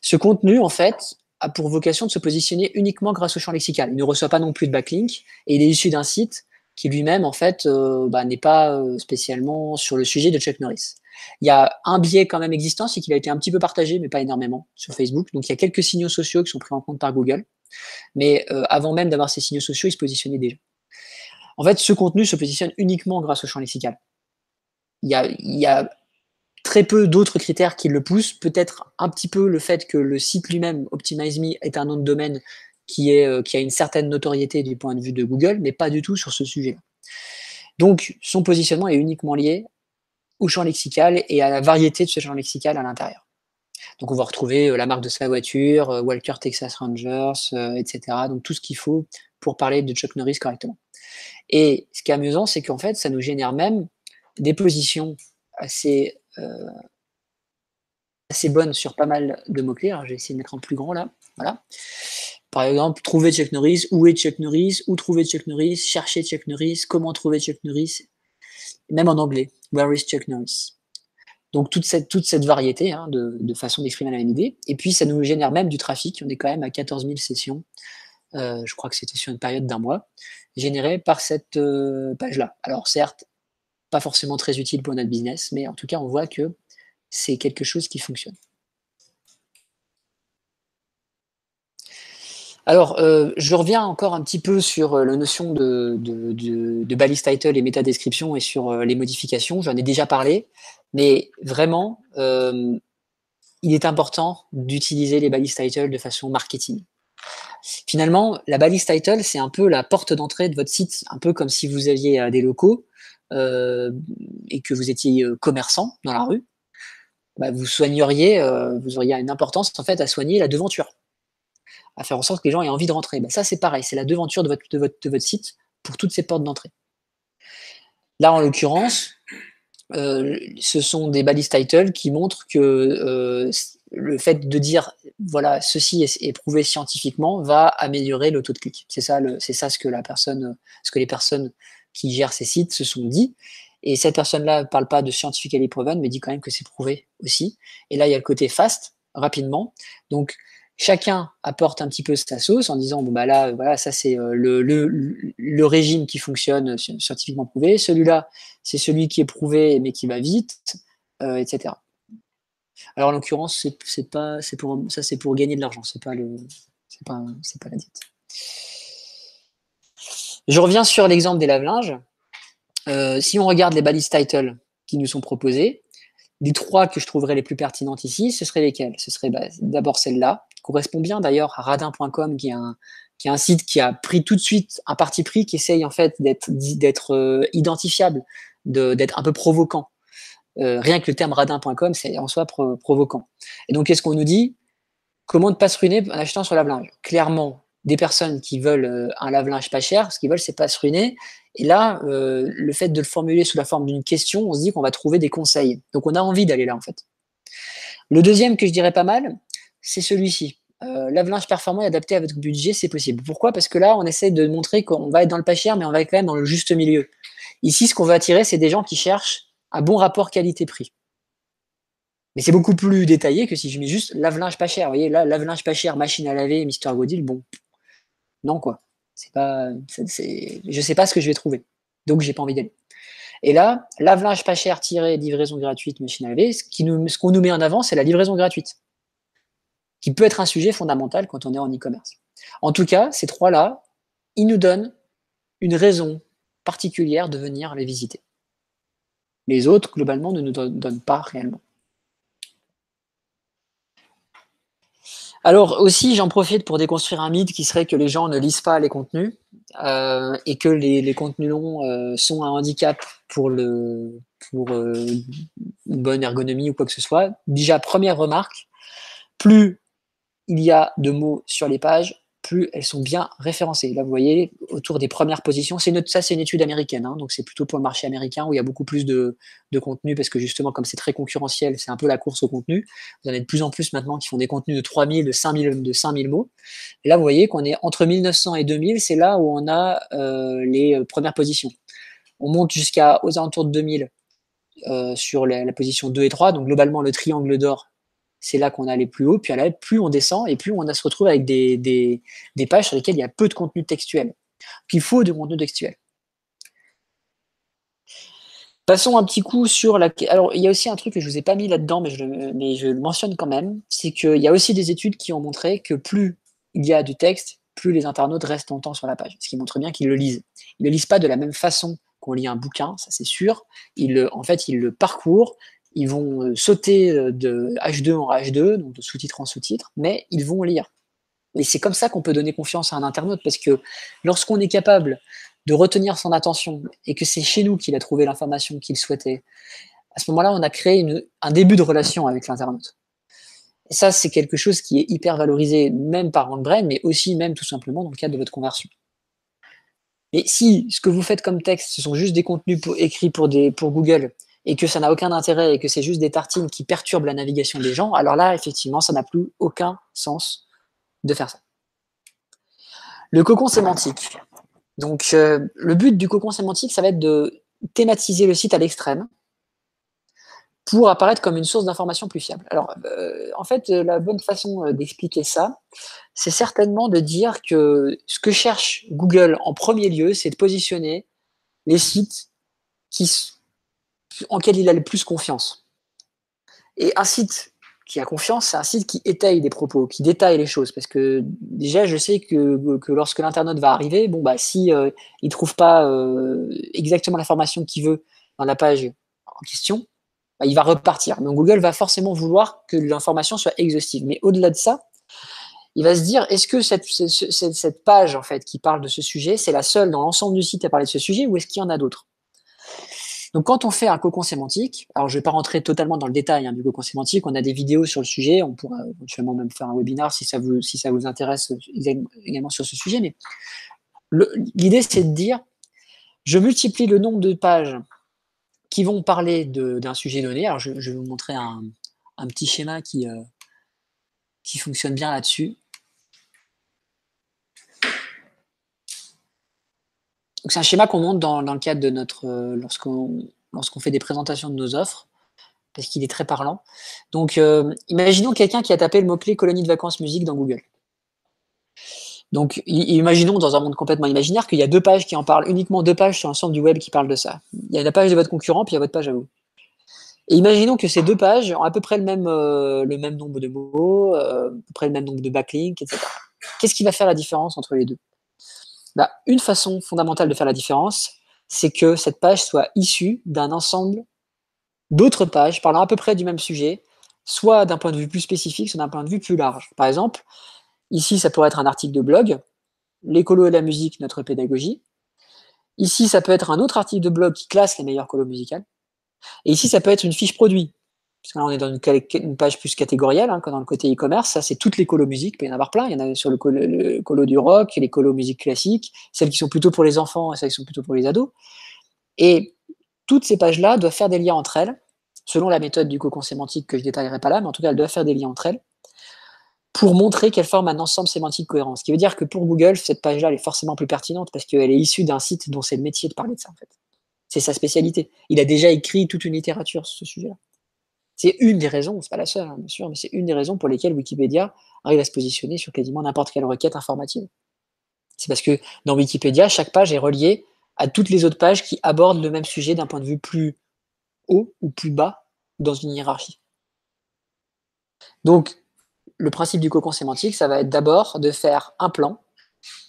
Ce contenu, en fait, a pour vocation de se positionner uniquement grâce au champ lexical. Il ne reçoit pas non plus de backlink et il est issu d'un site qui lui-même, en fait, n'est pas spécialement sur le sujet de Chuck Norris. Il y a un biais quand même existant, c'est qu'il a été un petit peu partagé, mais pas énormément, sur Facebook. Donc, il y a quelques signaux sociaux qui sont pris en compte par Google. Mais avant même d'avoir ces signaux sociaux, il se positionnait déjà. En fait, ce contenu se positionne uniquement grâce au champ lexical. Il y a très peu d'autres critères qui le poussent. Peut-être un petit peu le fait que le site lui-même, OptimizeMe, est un nom de domaine qui a une certaine notoriété du point de vue de Google, mais pas du tout sur ce sujet-là. Donc, son positionnement est uniquement lié au champ lexical et à la variété de ce champ lexical à l'intérieur. Donc, on va retrouver la marque de sa voiture, Walker Texas Rangers, etc. Donc, tout ce qu'il faut pour parler de Chuck Norris correctement. Et ce qui est amusant, c'est qu'en fait, ça nous génère même des positions assez bonnes sur pas mal de mots-clés. Alors, je vais essayer de mettre en plus grand là. Voilà. Par exemple, trouver Chuck Norris, où est Chuck Norris, où trouver Chuck Norris, chercher Chuck Norris, comment trouver Chuck Norris, même en anglais, where is Chuck Norris. Donc toute cette variété de façon d'exprimer la même idée. Et puis ça nous génère même du trafic. On est quand même à 14 000 sessions. Je crois que c'était sur une période d'1 mois, générées par cette page-là. Alors certes, pas forcément très utile pour notre business, mais en tout cas, on voit que c'est quelque chose qui fonctionne. Alors, je reviens encore un petit peu sur la notion de balise title et métadescription et sur les modifications. J'en ai déjà parlé, mais vraiment, il est important d'utiliser les balises title de façon marketing. Finalement, la balise title, c'est un peu la porte d'entrée de votre site, un peu comme si vous aviez des locaux et que vous étiez commerçant dans la rue. Bah, vous auriez une importance en fait à soigner la devanture, à faire en sorte que les gens aient envie de rentrer. Ben, ça, c'est pareil, c'est la devanture de votre site pour toutes ces portes d'entrée. Là, en l'occurrence, ce sont des balise titles qui montrent que le fait de dire voilà, ceci est prouvé scientifiquement va améliorer le taux de clic. C'est ça ce que les personnes qui gèrent ces sites se sont dit. Et cette personne-là ne parle pas de scientifically proven, mais dit quand même que c'est prouvé aussi. Et là, il y a le côté fast, rapidement. Donc, chacun apporte un petit peu sa sauce en disant bon bah là, voilà, ça c'est le régime qui fonctionne scientifiquement prouvé. Celui-là, c'est celui qui est prouvé mais qui va vite, etc. Alors en l'occurrence, c'est pour gagner de l'argent, c'est pas la diète. Je reviens sur l'exemple des lave-linges. Si on regarde les balise titles qui nous sont proposés, les 3 que je trouverais les plus pertinentes ici, ce seraient lesquelles? Ce serait d'abord celle-là, qui correspond bien d'ailleurs à radin.com, qui est un site qui a pris tout de suite un parti pris, qui essaye en fait d'être identifiable, d'être un peu provoquant. Rien que le terme radin.com, c'est en soi provoquant. Et donc, qu'est-ce qu'on nous dit? Comment ne pas se ruiner en achetant sur lave-linge? Clairement, des personnes qui veulent un lave-linge pas cher, ce qu'ils veulent, c'est pas se ruiner. Et là, le fait de le formuler sous la forme d'une question, on se dit qu'on va trouver des conseils. Donc, on a envie d'aller là, en fait. Le deuxième que je dirais pas mal, c'est celui-ci. Lave-linge performant et adapté à votre budget, c'est possible. Pourquoi? Parce que là, on essaie de montrer qu'on va être dans le pas cher, mais on va être quand même dans le juste milieu. Ici, ce qu'on veut attirer, c'est des gens qui cherchent un bon rapport qualité-prix. Mais c'est beaucoup plus détaillé que si je mets juste lave-linge pas cher. Vous voyez, là, lave-linge pas cher, machine à laver, Mister Godil, bon, non quoi. Je sais pas ce que je vais trouver. Donc, j'ai pas envie d'aller. Et là, lave-linge pas cher, livraison gratuite, machine à laver, ce qu'on nous met en avant, c'est la livraison gratuite, qui peut être un sujet fondamental quand on est en e-commerce. En tout cas, ces 3-là, ils nous donnent une raison particulière de venir les visiter. Les autres, globalement, ne nous donnent pas réellement. Alors aussi, j'en profite pour déconstruire un mythe qui serait que les gens ne lisent pas les contenus et que les contenus longs sont un handicap pour une bonne ergonomie ou quoi que ce soit. Déjà, première remarque, plus il y a de mots sur les pages, plus elles sont bien référencées. Là, vous voyez, autour des premières positions, ça c'est une étude américaine, hein, donc c'est plutôt pour le marché américain où il y a beaucoup plus de contenu parce que justement, comme c'est très concurrentiel, c'est un peu la course au contenu. Vous en avez de plus en plus maintenant qui font des contenus de 3000, de 5000 mots. Et là, vous voyez qu'on est entre 1900 et 2000, c'est là où on a les premières positions. On monte aux alentours de 2000 sur la position 2 et 3, donc globalement le triangle d'or, c'est là qu'on a les plus hauts, puis là, plus on descend et plus on se retrouve avec des pages sur lesquelles il y a peu de contenu textuel. Qu'il faut de contenu textuel. Passons un petit coup sur la... Alors, il y a aussi un truc que je ne vous ai pas mis là-dedans, mais je le mentionne quand même, c'est qu'il y a aussi des études qui ont montré que plus il y a du texte, plus les internautes restent longtemps sur la page, ce qui montre bien qu'ils le lisent. Ils ne le lisent pas de la même façon qu'on lit un bouquin, ça c'est sûr. En fait, ils le parcourent, ils vont sauter de H2 en H2, donc de sous-titre en sous-titre, mais ils vont lire. Et c'est comme ça qu'on peut donner confiance à un internaute, parce que lorsqu'on est capable de retenir son attention et que c'est chez nous qu'il a trouvé l'information qu'il souhaitait, à ce moment-là, on a créé un début de relation avec l'internaute. Et ça, c'est quelque chose qui est hyper valorisé, même par OneBrain, mais aussi même tout simplement dans le cadre de votre conversion. Mais si ce que vous faites comme texte, ce sont juste des contenus écrits pour Google, et que ça n'a aucun intérêt, et que c'est juste des tartines qui perturbent la navigation des gens, alors là, effectivement, ça n'a plus aucun sens de faire ça. Le cocon sémantique. Donc, le but du cocon sémantique, ça va être de thématiser le site à l'extrême pour apparaître comme une source d'information plus fiable. Alors, en fait, la bonne façon d'expliquer ça, c'est certainement de dire que ce que cherche Google en premier lieu, c'est de positionner les sites en lesquels il a le plus confiance. Et un site qui a confiance, c'est un site qui étaye des propos, qui détaille les choses. Parce que déjà, je sais que lorsque l'internaute va arriver, bon, bah, si il trouve pas exactement l'information qu'il veut dans la page en question, bah, il va repartir. Donc Google va forcément vouloir que l'information soit exhaustive. Mais au-delà de ça, il va se dire, est-ce que cette page en fait qui parle de ce sujet, c'est la seule dans l'ensemble du site à parler de ce sujet, ou est-ce qu'il y en a d'autres? Donc, quand on fait un cocon sémantique, alors je ne vais pas rentrer totalement dans le détail du cocon sémantique, on a des vidéos sur le sujet, on pourra éventuellement même faire un webinaire si ça vous intéresse également sur ce sujet, mais l'idée, c'est de dire, je multiplie le nombre de pages qui vont parler d'un sujet donné. Alors, je vais vous montrer un petit schéma qui fonctionne bien là-dessus. Donc, c'est un schéma qu'on monte dans le cadre de notre lorsqu'on fait des présentations de nos offres, parce qu'il est très parlant. Donc, imaginons quelqu'un qui a tapé le mot-clé colonie de vacances musique dans Google. Donc, imaginons dans un monde complètement imaginaire qu'il y a 2 pages qui en parlent, uniquement 2 pages sur l'ensemble du web qui parlent de ça. Il y a la page de votre concurrent, puis il y a votre page à vous. Et imaginons que ces 2 pages ont à peu près le même nombre de mots, à peu près le même nombre de backlinks, etc. Qu'est-ce qui va faire la différence entre les deux? Une façon fondamentale de faire la différence, c'est que cette page soit issue d'un ensemble d'autres pages parlant à peu près du même sujet, soit d'un point de vue plus spécifique, soit d'un point de vue plus large. Par exemple, ici, ça pourrait être un article de blog, l'écolo et la musique, notre pédagogie. Ici, ça peut être un autre article de blog qui classe les meilleures colos musicales. Et ici, ça peut être une fiche produit. Parce que là, on est dans une page plus catégorielle, comme dans le côté e-commerce. Ça, c'est toutes les colos musiques. Il peut y en avoir plein. Il y en a sur le colo du rock, les colos musique classiques, celles qui sont plutôt pour les enfants et celles qui sont plutôt pour les ados. Et toutes ces pages-là doivent faire des liens entre elles, selon la méthode du cocon sémantique que je ne détaillerai pas là, mais en tout cas, elles doivent faire des liens entre elles pour montrer qu'elles forment un ensemble sémantique cohérent. Ce qui veut dire que pour Google, cette page-là, elle est forcément plus pertinente parce qu'elle est issue d'un site dont c'est le métier de parler de ça, en fait. C'est sa spécialité. Il a déjà écrit toute une littérature sur ce sujet-là. C'est une des raisons, c'est pas la seule, bien sûr, mais c'est une des raisons pour lesquelles Wikipédia arrive à se positionner sur quasiment n'importe quelle requête informative. C'est parce que dans Wikipédia, chaque page est reliée à toutes les autres pages qui abordent le même sujet d'un point de vue plus haut ou plus bas dans une hiérarchie. Donc, le principe du cocon sémantique, ça va être d'abord de faire un plan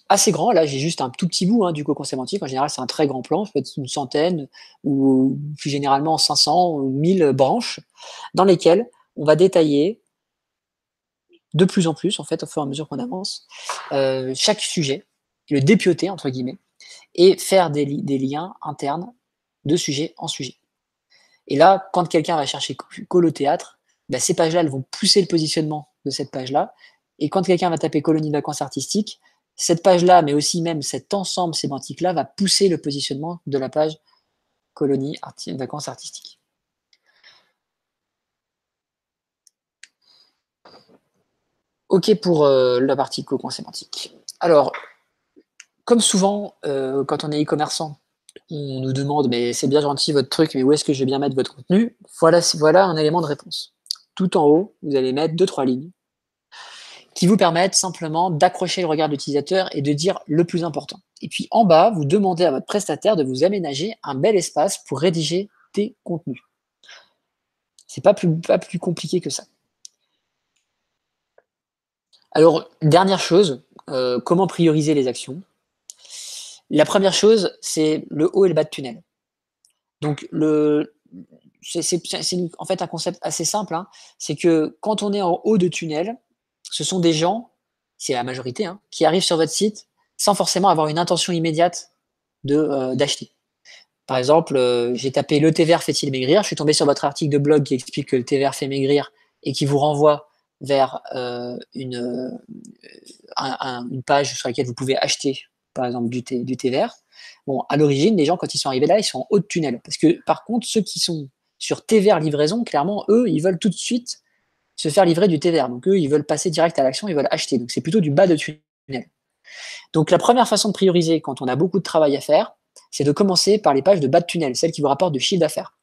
assez grand. Là, j'ai juste un tout petit bout du cocon sémantique. En général, c'est un très grand plan, ça peut être une centaine ou plus généralement 500 ou 1000 branches dans lesquelles on va détailler de plus en plus, en fait, au fur et à mesure qu'on avance, chaque sujet, le dépioter, entre guillemets, et faire des liens internes de sujet en sujet. Et là, quand quelqu'un va chercher colo théâtre, ces pages-là, elles vont pousser le positionnement de cette page-là. Et quand quelqu'un va taper colonie de vacances artistiques, cette page-là, mais aussi même cet ensemble sémantique-là, va pousser le positionnement de la page colonie vacances artistiques. OK pour la partie cocon sémantique. Alors, comme souvent, quand on est e-commerçant, on nous demande, mais c'est bien gentil votre truc, mais où est-ce que je vais bien mettre votre contenu? Voilà un élément de réponse. Tout en haut, vous allez mettre 2-3 lignes qui vous permettent simplement d'accrocher le regard de l'utilisateur et de dire le plus important. Et puis en bas, vous demandez à votre prestataire de vous aménager un bel espace pour rédiger des contenus. C'est pas plus compliqué que ça. Alors, dernière chose, comment prioriser les actions? La première chose, c'est le haut et le bas de tunnel. Donc, c'est en fait un concept assez simple, c'est que quand on est en haut de tunnel, ce sont des gens, c'est la majorité, qui arrivent sur votre site sans forcément avoir une intention immédiate d'acheter. Par exemple, j'ai tapé le thé vert fait-il maigrir, je suis tombé sur votre article de blog qui explique que le thé vert fait maigrir et qui vous renvoie vers une page sur laquelle vous pouvez acheter, par exemple, du thé vert. Bon, à l'origine, les gens, quand ils sont arrivés là, ils sont en haut de tunnel. Parce que, par contre, ceux qui sont sur thé vert livraison, clairement, eux, ils veulent tout de suite se faire livrer du thé vert. Donc, eux, ils veulent passer direct à l'action, ils veulent acheter. Donc, c'est plutôt du bas de tunnel. Donc, la première façon de prioriser quand on a beaucoup de travail à faire, c'est de commencer par les pages de bas de tunnel, celles qui vous rapportent du chiffre d'affaires.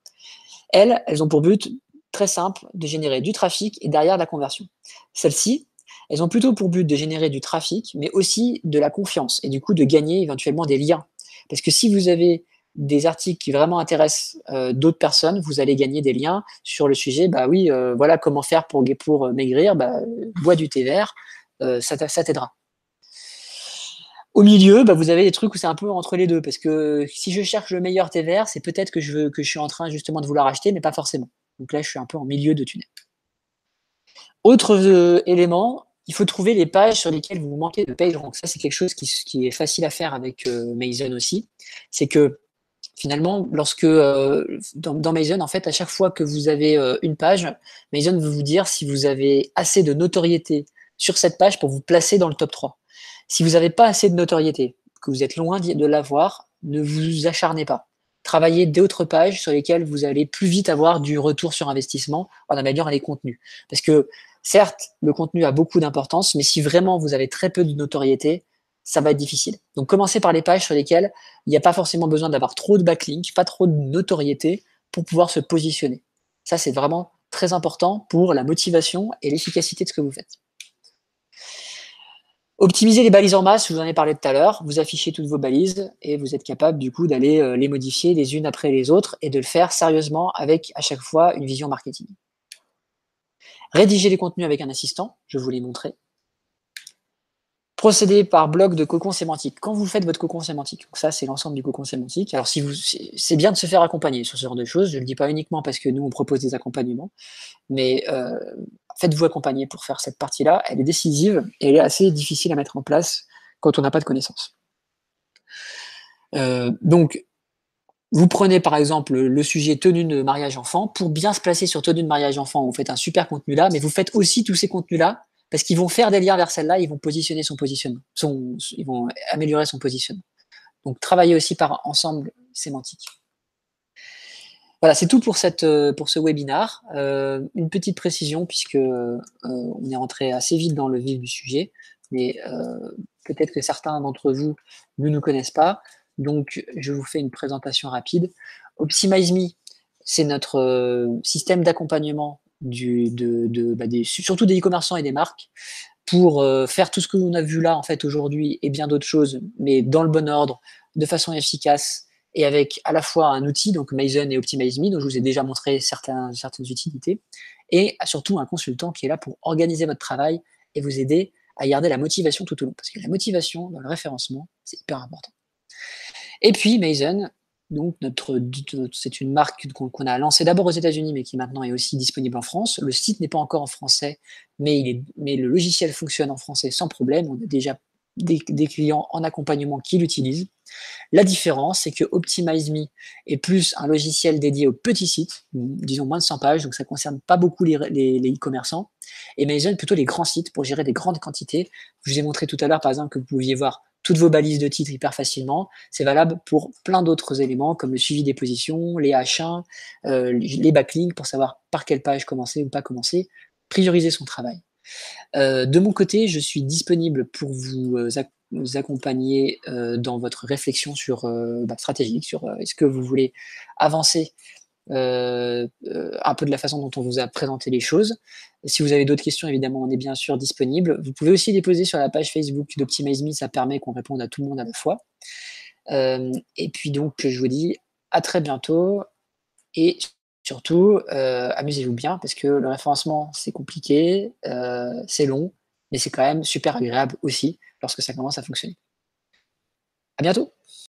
Elles ont pour but très simple de générer du trafic et derrière la conversion. Celles-ci, elles ont plutôt pour but de générer du trafic, mais aussi de la confiance et du coup de gagner éventuellement des liens. Parce que si vous avez des articles qui vraiment intéressent d'autres personnes, vous allez gagner des liens sur le sujet. Bah oui, voilà comment faire pour maigrir. Bois du thé vert, ça t'aidera. Au milieu, vous avez des trucs où c'est un peu entre les deux, parce que si je cherche le meilleur thé vert, c'est peut-être que je suis en train justement de vouloir acheter, mais pas forcément. Donc là, je suis un peu en milieu de tunnel. Autre élément, il faut trouver les pages sur lesquelles vous manquez de PageRank. Ça, c'est quelque chose qui est facile à faire avec Mason aussi. C'est que Finalement, lorsque, dans Maison, en fait, à chaque fois que vous avez, une page, Maison veut vous dire si vous avez assez de notoriété sur cette page pour vous placer dans le top 3. Si vous avez pas assez de notoriété, que vous êtes loin de l'avoir, ne vous acharnez pas. Travaillez d'autres pages sur lesquelles vous allez plus vite avoir du retour sur investissement en améliorant les contenus. Parce que certes, le contenu a beaucoup d'importance, mais si vraiment vous avez très peu de notoriété, ça va être difficile. Donc commencez par les pages sur lesquelles il n'y a pas forcément besoin d'avoir trop de backlinks, pas trop de notoriété pour pouvoir se positionner. Ça, c'est vraiment très important pour la motivation et l'efficacité de ce que vous faites. Optimiser les balises en masse, je vous en ai parlé tout à l'heure. Vous affichez toutes vos balises et vous êtes capable du coup d'aller les modifier les unes après les autres et de le faire sérieusement avec à chaque fois une vision marketing. Rédiger les contenus avec un assistant, je vous l'ai montré. Procéder par bloc de cocon sémantique. Quand vous faites votre cocon sémantique, donc ça c'est l'ensemble du cocon sémantique. Alors si vous, c'est bien de se faire accompagner sur ce genre de choses. Je ne le dis pas uniquement parce que nous on propose des accompagnements, mais faites-vous accompagner pour faire cette partie-là. Elle est décisive et elle est assez difficile à mettre en place quand on n'a pas de connaissances. Donc vous prenez par exemple le sujet tenue de mariage enfant. Pour bien se placer sur tenue de mariage enfant, vous faites un super contenu là, mais vous faites aussi tous ces contenus-là parce qu'ils vont faire des liens vers celle-là, ils vont positionner son positionnement, ils vont améliorer son positionnement. Donc travaillez aussi par ensemble sémantique. Voilà, c'est tout pour ce webinar. Une petite précision puisque on est rentré assez vite dans le vif du sujet, mais peut-être que certains d'entre vous ne nous connaissent pas. Donc, je vous fais une présentation rapide. OptimizeMe, c'est notre système d'accompagnement surtout des e-commerçants et des marques pour faire tout ce que l'on a vu là en fait aujourd'hui et bien d'autres choses, mais dans le bon ordre, de façon efficace et avec à la fois un outil, donc Maison et OptimizeMe, dont je vous ai déjà montré certaines utilités, et surtout un consultant qui est là pour organiser votre travail et vous aider à garder la motivation tout au long. Parce que la motivation dans le référencement, c'est hyper important. Et puis Maison, donc c'est une marque qu'on a lancée d'abord aux États-Unis, mais qui maintenant est aussi disponible en France. Le site n'est pas encore en français, mais le logiciel fonctionne en français sans problème. On a déjà des clients en accompagnement qui l'utilisent. La différence, c'est que OptimizeMe est plus un logiciel dédié aux petits sites, disons moins de 100 pages, donc ça ne concerne pas beaucoup les e-commerçants, et Maison plutôt les grands sites pour gérer des grandes quantités. Je vous ai montré tout à l'heure, par exemple, que vous pouviez voir toutes vos balises de titres hyper facilement. C'est valable pour plein d'autres éléments, comme le suivi des positions, les H1, les backlinks, pour savoir par quelle page commencer ou pas commencer, prioriser son travail. De mon côté, je suis disponible pour vous accompagner dans votre réflexion stratégique, sur est-ce que vous voulez avancer un peu de la façon dont on vous a présenté les choses. Si vous avez d'autres questions, évidemment, on est bien sûr disponible. Vous pouvez aussi les poser sur la page Facebook d'OptimizeMe, ça permet qu'on réponde à tout le monde à la fois. Et puis donc, je vous dis à très bientôt et surtout, amusez-vous bien parce que le référencement, c'est compliqué, c'est long, mais c'est quand même super agréable aussi lorsque ça commence à fonctionner. À bientôt!